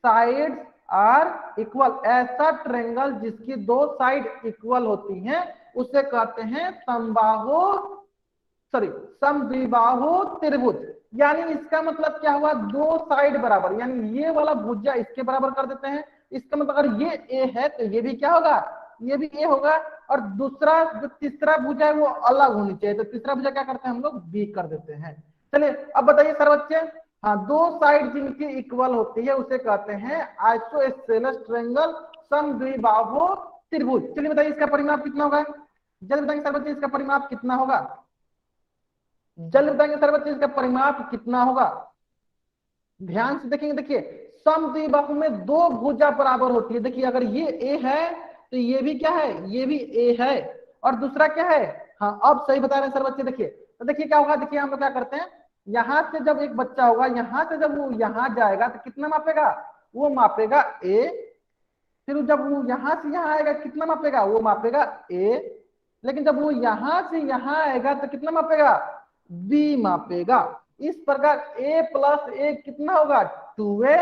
sides are equal, ऐसा ट्रायंगल जिसकी दो साइड इक्वल होती हैं उसे कहते हैं समद्विबाहु त्रिभुज। यानी इसका मतलब क्या हुआ? दो साइड बराबर, यानी ये वाला भुजा इसके बराबर कर देते हैं। इसका मतलब अगर ये ए है तो ये भी क्या होगा? ये भी ए होगा। और दूसरा जो तीसरा भुजा है वो अलग होनी चाहिए, तो तीसरा भुजा क्या करते हैं हम लोग? बी कर देते हैं। चलिए अब बताइए सर बच्चे, हाँ दो साइड जिनकी इक्वल होती है उसे कहते हैं आइसोस्सेलेस ट्रायंगल, समद्विबाहु त्रिभुज। चलिए बताइए इसका परिमाप कितना होगा? जल्दी बताएंगे सर बच्चे इसका परिमाप कितना होगा? जल्दी बताएंगे सर बच्चे इसका परिमाप कितना होगा? ध्यान से देखेंगे। देखिए समद्विबाहु में दो भुजा बराबर होती है। देखिए अगर ये ए है तो ये भी क्या है? ये भी ए है। और दूसरा क्या है? हाँ अब सही बता रहे हैं सर बच्चे। देखिए तो देखिए क्या होगा? देखिए हम लोग क्या करते हैं, यहां से जब एक बच्चा होगा, यहां से जब वो यहां जाएगा तो कितना मापेगा? वो मापेगा ए। फिर जब वो यहां से यहां आएगा कितना मापेगा? वो मापेगा ए। लेकिन जब वो यहां से यहां आएगा तो कितना मापेगा? बी मापेगा। इस प्रकार a प्लस ए कितना होगा? 2a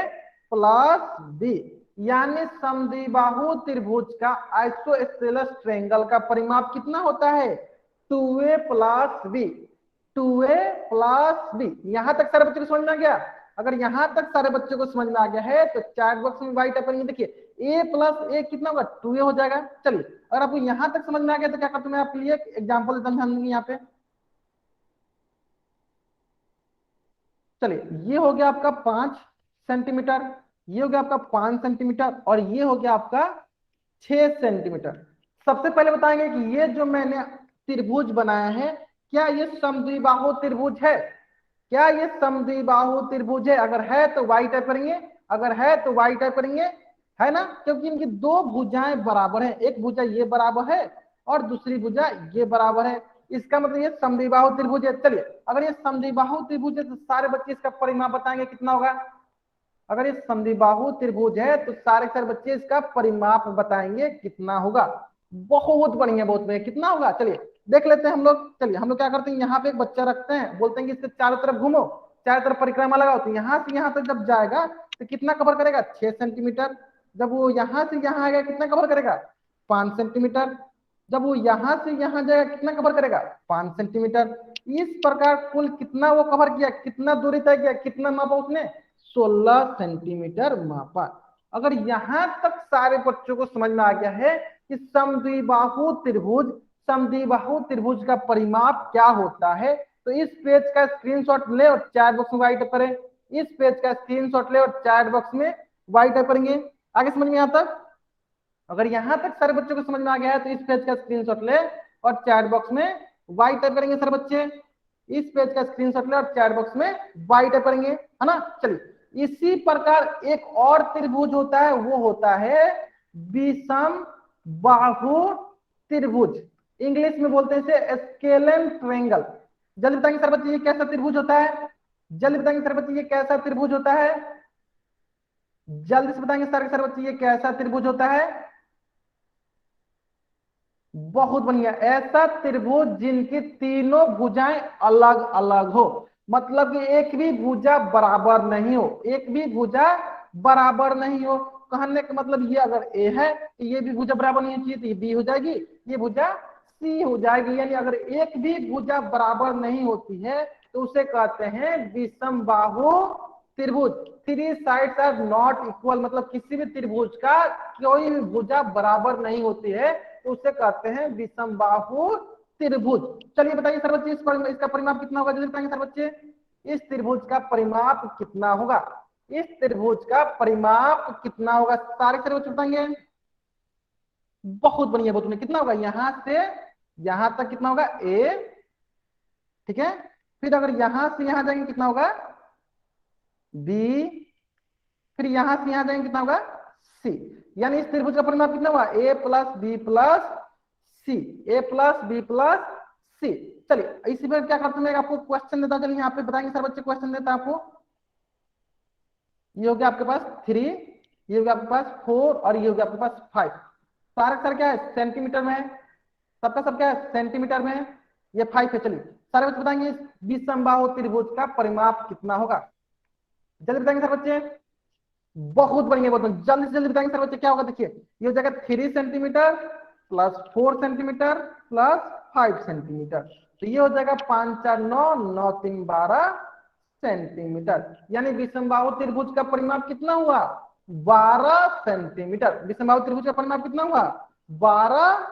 plus B. यानी समद्विबाहु त्रिभुज का आइसोस्सेलेस ट्रायंगल का परिमाप कितना होता है? 2a plus B. 2a plus B. यहां तक सारे बच्चों को समझ में आ गया? अगर यहां तक सारे बच्चों को समझ में आ गया है तो चैट बॉक्स में वाइट करेंगे। देखिए a प्लस ए कितना होगा? 2a हो जाएगा। चलिए अगर आपको यहां तक समझ में आ गया तो क्या करते हैं, मैं आपके लिए एग्जाम्पल देता हूं, ध्यान देंगे यहाँ पे। चलिए ये हो गया आपका 5 सेंटीमीटर, ये हो गया आपका 5 सेंटीमीटर, और ये हो गया आपका 6 सेंटीमीटर। सबसे पहले बताएंगे कि ये जो मैंने त्रिभुज बनाया है क्या ये समद्विबाहु त्रिभुज है? क्या ये समद्विबाहु त्रिभुज है? अगर है तो वाई टाइप करेंगे, अगर है तो वाई टाइप करेंगे, है ना? क्योंकि इनकी दो भुजाएं बराबर है, एक भुजा ये बराबर है और दूसरी भुजा ये बराबर है। इसका मतलब ये समद्विबाहु त्रिभुज है। चलिए अगर ये समद्विबाहु त्रिभुज है तो सारे बच्चे इसका परिमाप बताएंगे कितना होगा? अगर ये समद्विबाहु त्रिभुज है तो सारे बच्चे इसका परिमाप बताएंगे कितना होगा। बहुत बढ़िया, बहुत बढ़िया। कितना होगा? चलिए देख लेते हैं हम लोग। चलिए हम लोग क्या करते हैं, यहाँ पे एक बच्चा रखते हैं, बोलते हैं कि इसके चारों तरफ घूमो, चारों तरफ परिक्रमा लगाओ। तो यहाँ से यहाँ तक जब जाएगा तो कितना कवर करेगा? 6 सेंटीमीटर। जब वो यहाँ से यहाँ आएगा कितना कवर करेगा? 5 सेंटीमीटर। जब वो यहाँ से यहाँ जाएगा कितना कवर करेगा? 5 सेंटीमीटर। इस प्रकार कुल कितना वो कवर किया, कितना दूरी तय किया, कितना मापा उसने? 16 सेंटीमीटर मापा। अगर यहां तक सारे बच्चों को समझ में आ गया है कि समद्विबाहु त्रिभुज का परिमाप क्या होता है, तो इस पेज का स्क्रीनशॉट ले और चैट बॉक्स में वाइट करें। इस पेज का स्क्रीनशॉट ले और चैट बॉक्स में वाइट करेंगे। आगे समझ में यहां तक? अगर यहां तक सारे बच्चों को समझ में आ गया है तो इस पेज का स्क्रीनशॉट ले और चैट बॉक्स में वाइट टाइप करेंगे। सर बच्चे इस पेज का स्क्रीनशॉट ले और चैट बॉक्स में वाइट टाइप करेंगे, है ना? चलिए इसी प्रकार एक और त्रिभुज होता है, वो होता है विषम बाहु त्रिभुज। इंग्लिश में बोलते हैं इसे स्केलेन ट्रायंगल। जल्दी बताएंगे सर बच्चे ये कैसा त्रिभुज होता है? जल्दी बताएंगे सर बच्चे ये कैसा त्रिभुज होता है? जल्दी से बताएंगे सर बच्चे ये कैसा त्रिभुज होता है? बहुत बढ़िया, ऐसा त्रिभुज जिनकी तीनों भुजाएं अलग अलग हो, मतलब कि एक भी भुजा बराबर नहीं हो, एक भी भुजा बराबर नहीं हो। कहने का मतलब ये अगर ए है तो ये भी भुजा बराबर नहीं चाहिए, तो ये बी हो जाएगी, ये भुजा सी हो जाएगी। यानी अगर एक भी भुजा बराबर नहीं होती है तो उसे कहते हैं विषम बाहु त्रिभुज। Three sides are not equal, मतलब किसी भी त्रिभुज का कोई भी भुजा बराबर नहीं होती है तो उसे कहते हैं विषम बाहु त्रिभुज। चलिए बताइए सर बच्चे इसका परिमाप कितना होगा? जल्दी बताएंगे सर बच्चे इस त्रिभुज का परिमाप कितना होगा? इस त्रिभुज का परिमाप कितना होगा? सारे त्रिभुज बताएंगे। बहुत बढ़िया, बहुत बढ़िया। कितना होगा? यहां से यहां तक कितना होगा? ए, ठीक है। फिर अगर यहां से यहां जाएंगे कितना होगा? बी। फिर यहां से यहां जाएंगे कितना होगा? सी। यानी इस त्रिभुज का परिमाप कितना हुआ? ए प्लस बी प्लस सी, ए प्लस बी प्लस सी। चलिए इसी पर क्या करते हैं, मैं आपको क्वेश्चन देता हूं। चलिए यहाँ पे बताएंगे सर बच्चे, क्वेश्चन देता हूं आपको। ये हो गया आपके पास 3, ये हो गया आपके पास 4 और ये हो गया आपके पास 5। सारा सर क्या है? सेंटीमीटर में है। सबका सब क्या है? सेंटीमीटर में है। ये 5 है। चलिए सारे बच्चे बताएंगे इस विसंबाहु त्रिभुज का परिमाप कितना होगा? जल्दी बताएंगे सर बच्चे। बहुत बढ़िया, बहुत बढ़िया। जल्दी से जल्दी बताएंगे सर बच्चे क्या होगा। देखिए ये हो जाएगा 3 centimetre plus 4 centimetre plus 5 centimetre. तो ये हो जाएगा 5 4 9, 9 3 12 सेंटीमीटर। यानी विषमबाहु त्रिभुज का परिमाप कितना हुआ? 12 सेंटीमीटर। विषमबाहु त्रिभुज का परिमाप कितना हुआ? 12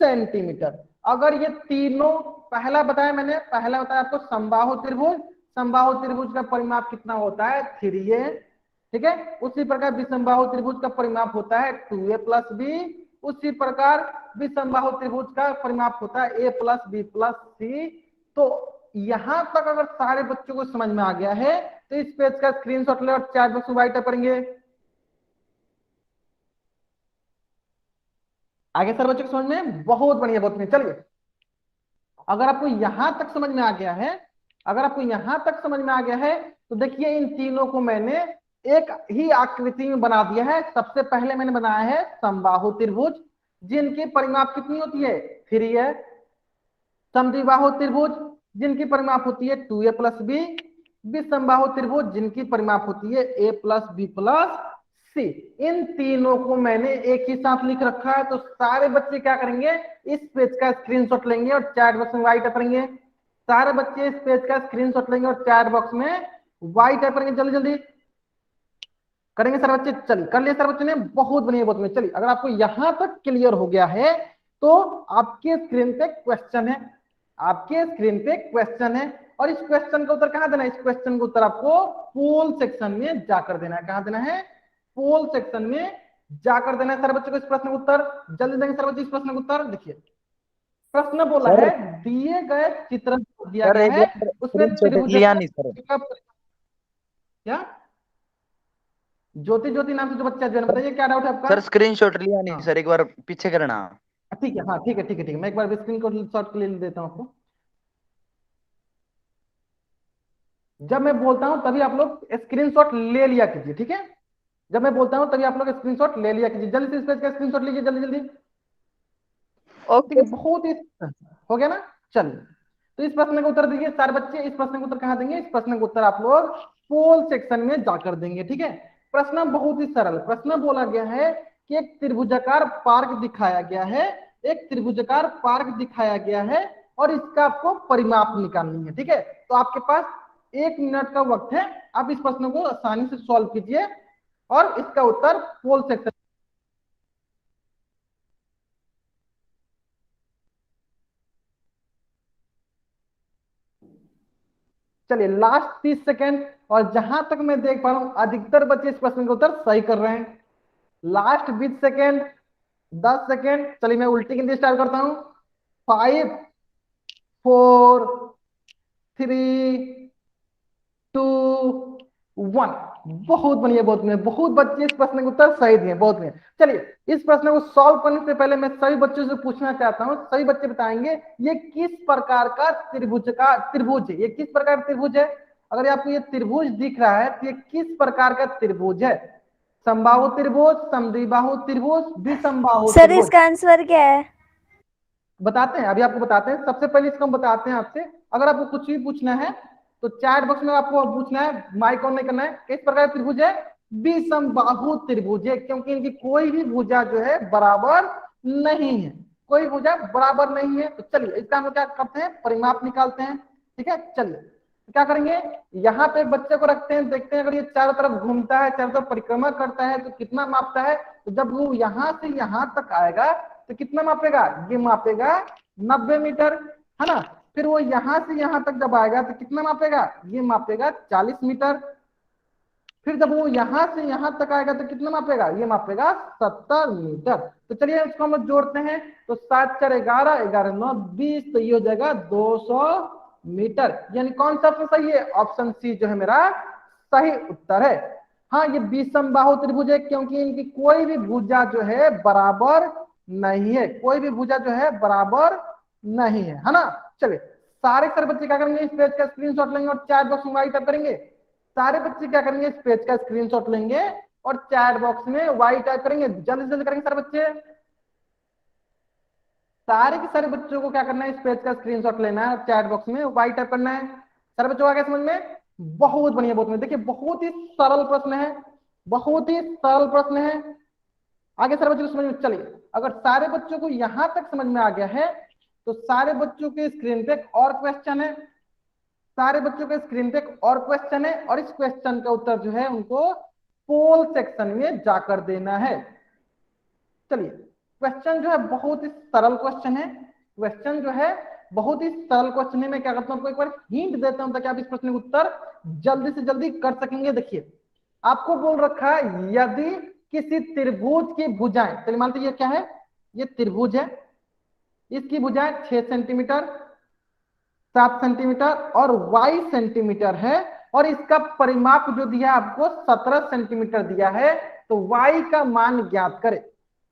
सेंटीमीटर। अगर ये तीनों, पहला बताया मैंने, पहला बताया आपको समबाहु त्रिभुज, समबाहु त्रिभुज का परिमाप कितना होता है? 3a, ठीक है। उसी प्रकार विषमबाहु त्रिभुज का परिमाप होता है 2a प्लस बी। उसी प्रकार विषमबाहु त्रिभुज का परिमाप होता है a प्लस बी प्लस सी। तो यहां तक अगर सारे बच्चों को समझ में आ गया है तो इस पेज का स्क्रीनशॉट ले और चैट बॉक्स में राइट करेंगे। आगे सर बच्चों को समझ में? बहुत बढ़िया, बहुत बढ़िया। चलिए अगर आपको यहां तक समझ में आ गया है, अगर आपको यहां तक समझ में आ गया है तो देखिए इन तीनों को मैंने एक ही आकृति में बना दिया है। सबसे पहले मैंने बनाया है समबाहु त्रिभुज, जिनकी परिमाप कितनी होती है? 3 है। समद्विबाहु त्रिभुज जिनकी परिमाप होती है 2a प्लस बी। विषमबाहु त्रिभुज जिनकी परिमाप होती है a प्लस बी प्लस सी। इन तीनों को मैंने एक ही साथ लिख रखा है। तो सारे बच्चे क्या करेंगे? इस पेज का स्क्रीनशॉट लेंगे और चैट बॉक्स में वाई टाइप करेंगे। सारे बच्चे इस पेज का स्क्रीनशॉट लेंगे और चैट बॉक्स में वाई टाइप करेंगे। जल्दी जल्दी करेंगे सर बच्चे। चलिए कर लिए सर बच्चे ने? बहुत बढ़िया, बहुत बढ़िया। चलिए अगर आपको यहां तक क्लियर हो गया है तो आपके स्क्रीन पे क्वेश्चन है, आपके स्क्रीन पे क्वेश्चन है। और इस क्वेश्चन का उत्तर कहां देना है? इस क्वेश्चन का उत्तर आपको पोल सेक्शन में जाकर देना है। कहां देना है? पोल सेक्शन में जाकर देना है सर बच्चों को इस प्रश्न का उत्तर। जल्दी देंगे सर बच्चे इस प्रश्न का उत्तर। देखिए प्रश्न बोला सर है, दिए गए चित्र दिया सर गया एक है बार उसमें स्क्रीनशॉट त्रिभुज लिया नहीं सर। क्या? ज्योति ज्योति नाम से जो बच्चा जो है, बताइए क्या डाउट है आपका? सर स्क्रीनशॉट लिया नहीं हाँ सर, एक बार पीछे करना। ठीक है, हाँ ठीक है, ठीक है, ठीक है। मैं एक बार स्क्रीन को शॉट ले देता हूँ आपको। जब मैं बोलता हूं तभी आप लोग स्क्रीनशॉट ले लिया कीजिए, ठीक है। जब मैं बोलता हूं तभी आप लोग स्क्रीनशॉट ले लिया कीजिए। जल्दी से इस पेज का स्क्रीनशॉट लीजिए, जल्दी जल्दी। ठीक ओके है, बहुत ही हो गया ना। चलिए तो इस प्रश्न का उत्तर दीजिए सारे बच्चे। इस प्रश्न का उत्तर कहां देंगे? इस प्रश्न का उत्तर आप लोग पोल सेक्शन में जाकर देंगे, ठीक है। प्रश्न बहुत ही सरल। प्रश्न बोला गया है कि एक त्रिभुजाकार पार्क दिखाया गया है, एक त्रिभुजाकार पार्क दिखाया गया है और इसका आपको परिमाप निकालनी है, ठीक है। तो आपके पास 1 मिनट का वक्त है। आप इस प्रश्न को आसानी से सॉल्व कीजिए और इसका उत्तर पोल सेक्शन। चलिए लास्ट 30 सेकेंड। और जहां तक मैं देख पा रहा हूं अधिकतर बच्चे इस प्रश्न का उत्तर सही कर रहे हैं। Last 20 second, 10 second. चलिए मैं उल्टी गिनती स्टार्ट करता हूं। 5 4 3 2 1। बहुत बढ़िया, बहुत बढ़िया। बहुत बच्चे इस प्रश्न का उत्तर सही दिए, बहुत बढ़िया। चलिए इस प्रश्न को सॉल्व करने से पहले मैं सभी बच्चों से पूछना चाहता हूं, सभी बच्चे बताएंगे ये किस प्रकार का त्रिभुज है? ये किस प्रकार का त्रिभुज है? अगर आपको ये त्रिभुज दिख रहा है तो ये किस प्रकार का त्रिभुज है? समबाहु त्रिभुज, समद्विबाहु त्रिभुज, विषमबाहु सर त्रिभुज? इसका आंसर क्या है? बताते हैं, अभी आपको बताते हैं। सबसे पहले इसको हम बताते हैं आपसे। अगर आपको कुछ भी पूछना है तो चैट बॉक्स में आपको पूछना है, माइक ऑन नहीं करना है। किस प्रकार का त्रिभुज है? विषमबाहु त्रिभुज है, क्योंकि इनकी कोई भी भुजा जो है बराबर नहीं है, कोई भुजा बराबर नहीं है। तो चलिए इसका हम क्या करते हैं? परिमाप निकालते हैं, ठीक है। चलिए क्या करेंगे? यहाँ पे एक बच्चे को रखते हैं, देखते हैं अगर ये चारों तरफ घूमता है, चारों तरफ परिक्रमा करता है तो कितना मापता है। तो जब वो यहाँ से यहाँ तक आएगा तो कितना मापेगा? ये मापेगा 90 मीटर, है ना। फिर वो यहां से यहां तक जब आएगा तो कितना मापेगा? ये मापेगा 40 मीटर। फिर जब वो यहां से यहां तक आएगा तो कितना मापेगा, ये मापेगा 70 मीटर। तो चलिए इसको हम लोग जोड़ते हैं, तो 7 4 11, 11 9 20, तो ये हो जाएगा 200 मीटर। यानी कौन सा ऑप्शन सही है, ऑप्शन सी जो है मेरा सही उत्तर है। हाँ ये विषमबाहु त्रिभुज है, क्योंकि इनकी कोई भी भुजा जो है बराबर नहीं है, कोई भी भुजा जो है बराबर नहीं है ना। चलिए सारे बच्चे क्या करेंगे, इस पेज का स्क्रीनशॉट लेंगे और चैट बॉक्स में वाई टाइप करेंगे। सारे बच्चे क्या करेंगे, इस पेज का स्क्रीनशॉट लेंगे और चैट बॉक्स में वाई टाइप करेंगे। जल्दी से जल्दी करेंगे सारे बच्चे। सारे के सारे बच्चों को क्या करना है, इस पेज का स्क्रीनशॉट लेना है और चैट बॉक्स में वाई टाइप करना है। सारे बच्चों को आ गया समझ में, बहुत बढ़िया, बहुत बढ़िया। देखिए बहुत ही सरल प्रश्न है, बहुत ही सरल प्रश्न है। आगे सारे बच्चों को समझ में, चलिए अगर सारे बच्चों को यहां तक समझ में आ गया है तो सारे बच्चों के स्क्रीन पे एक और क्वेश्चन है, सारे बच्चों के स्क्रीन पे एक और क्वेश्चन है, और इस क्वेश्चन का उत्तर जो है उनको पोल सेक्शन में जाकर देना है। चलिए क्वेश्चन जो है बहुत ही सरल क्वेश्चन है, क्वेश्चन जो है बहुत ही सरल क्वेश्चन है। मैं क्या करता हूं, आपको एक बार हिंट देता हूं ताकि आप इस प्रश्न का उत्तर जल्दी से जल्दी कर सकेंगे। देखिए आपको बोल रखा है यदि किसी त्रिभुज की भुजाएं, चलिए मानते ये क्या है, ये त्रिभुज है, इसकी भुजाएं 6 सेंटीमीटर 7 सेंटीमीटर और y सेंटीमीटर है, और इसका परिमाप जो दिया आपको 17 सेंटीमीटर दिया है, तो y का मान ज्ञात करें।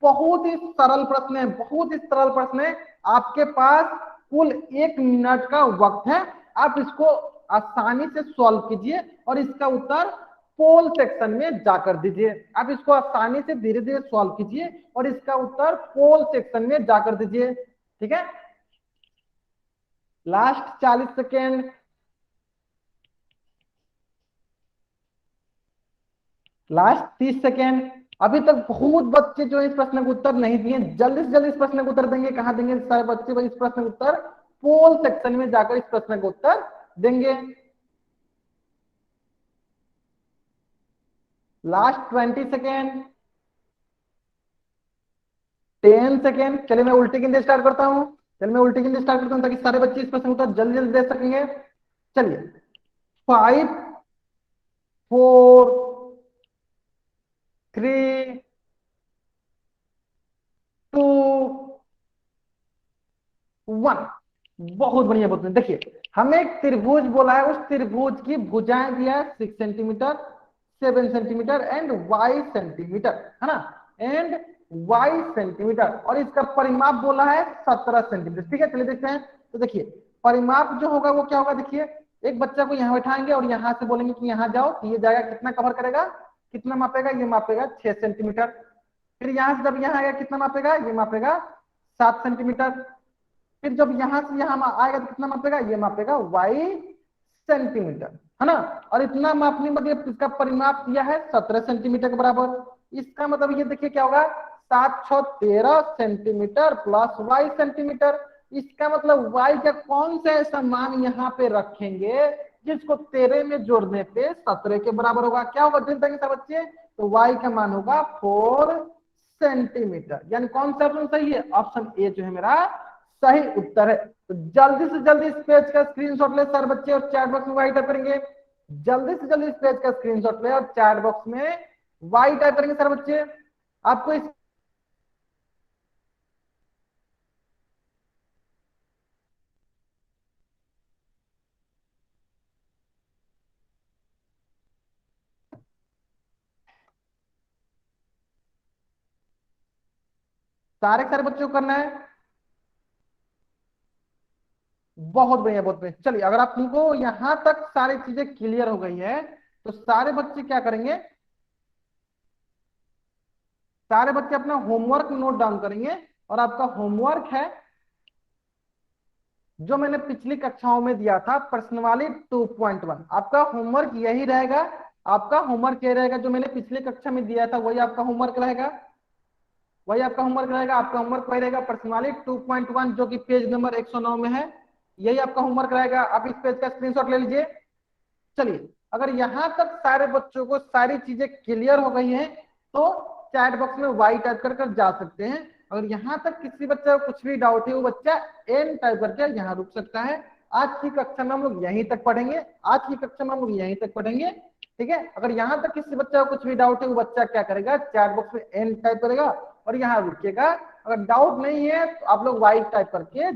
बहुत ही सरल प्रश्न है, बहुत ही सरल प्रश्न है। आपके पास कुल 1 मिनट का वक्त है, आप इसको आसानी से सॉल्व कीजिए और इसका उत्तर पोल सेक्शन में जाकर दीजिए। आप इसको आसानी से धीरे धीरे सॉल्व कीजिए और इसका उत्तर पोल सेक्शन में जाकर दीजिए, ठीक है। Last 40 second, last 30 second. अभी तक बहुत बच्चे जो इस प्रश्न का उत्तर नहीं दिए, जल्दी से जल्दी इस प्रश्न का उत्तर देंगे। कहां देंगे सारे बच्चे भाई इस प्रश्न का उत्तर, पोल सेक्शन में जाकर इस प्रश्न का उत्तर देंगे। Last 20 second, 10 second. चलिए मैं उल्टी गिनती स्टार्ट करता हूं, चलिए मैं उल्टी गिनती स्टार्ट करता हूं ताकि सारे बच्चे इस प्रश्न का उत्तर जल्दी जल्दी दे सकेंगे। चलिए 5 4 3 2 1। बहुत बढ़िया, बहुत बढ़िया। देखिए हमें एक त्रिभुज बोला है, उस त्रिभुज की भुजाएं दिया है 6 centimetre 7 centimetre and y centimetre, है ना, एंड y सेंटीमीटर, और इसका परिमाप बोला है 17 सेंटीमीटर। ठीक है चलिए देखते हैं। तो देखिए परिमाप जो होगा वो क्या होगा, देखिए एक बच्चा को यहाँ बैठाएंगे और यहाँ से बोलेंगे कि यहाँ जाओ, तो ये जाएगा कितना कवर करेगा, कितना मापेगा, ये मापेगा 6 सेंटीमीटर। फिर यहाँ से जब यहाँ आएगा कितना मापेगा, ये मापेगा 7 सेंटीमीटर। फिर जब यहां से यहां आएगा तो कितना मापेगा, ये मापेगा y सेंटीमीटर, है ना। और इतना मापने मतलब इसका परिमाप दिया है 17 सेंटीमीटर के बराबर। इसका मतलब ये देखिए क्या होगा, 7 6 13 सेंटीमीटर प्लस y सेंटीमीटर। इसका मतलब y का कौन सा ऐसा मान यहाँ पे रखेंगे जिसको 13 में जोड़ने पे 17 के बराबर होगा। क्या होगा जल्दी बताएंगे बच्चे, तो y का मान होगा 4 सेंटीमीटर। यानी कौन सा ऑप्शन सही है, ऑप्शन ए जो है मेरा सही उत्तर है। तो जल्दी से जल्दी इस पेज का स्क्रीनशॉट ले सारे बच्चे और चैट बॉक्स में वाई टाइप करेंगे। जल्दी से जल्दी इस पेज का स्क्रीनशॉट ले और चैट बॉक्स में वाई टाइप करेंगे सारे बच्चे। आपको इस सारे बच्चों को करना है। बहुत बढ़िया, बहुत बढ़िया। चलिए अगर आपको यहां तक सारी चीजें क्लियर हो गई है तो सारे बच्चे क्या करेंगे, सारे बच्चे अपना होमवर्क नोट डाउन करेंगे। और आपका होमवर्क है जो मैंने पिछली कक्षाओं में दिया था, पर्सनवाली 2.1। आपका होमवर्क यही रहेगा, आपका होमवर्क यही रहेगा जो मैंने पिछली कक्षा में दिया था, वही आपका होमवर्क रहेगा, वही आपका होमवर्क रहेगा। आपका होमवर्क वही रहेगा पर्सनवाली 2.1 जो कि पेज नंबर 109 में है, यही आपका होमवर्क रहेगा। आप इस पेज का स्क्रीनशॉट ले लीजिए। चलिए अगर यहां तक सारे बच्चों को सारी चीजें क्लियर हो गई हैं तो चैट बॉक्स में वाई टाइप कर जा सकते हैं। अगर यहां तक किसी बच्चे को कुछ भी डाउट है वो बच्चा एन टाइप करके यहाँ रुक सकता है। आज की कक्षा में हम लोग यहीं तक पढ़ेंगे, आज की कक्षा में हम लोग यहीं तक पढ़ेंगे। ठीक है। अगर यहाँ तक किसी बच्चा को कुछ भी डाउट है वो बच्चा क्या करेगा, चैट बॉक्स में एन टाइप करेगा और यहाँ रुकेगा। अगर डाउट नहीं है तो आप लोग वाई टाइप करके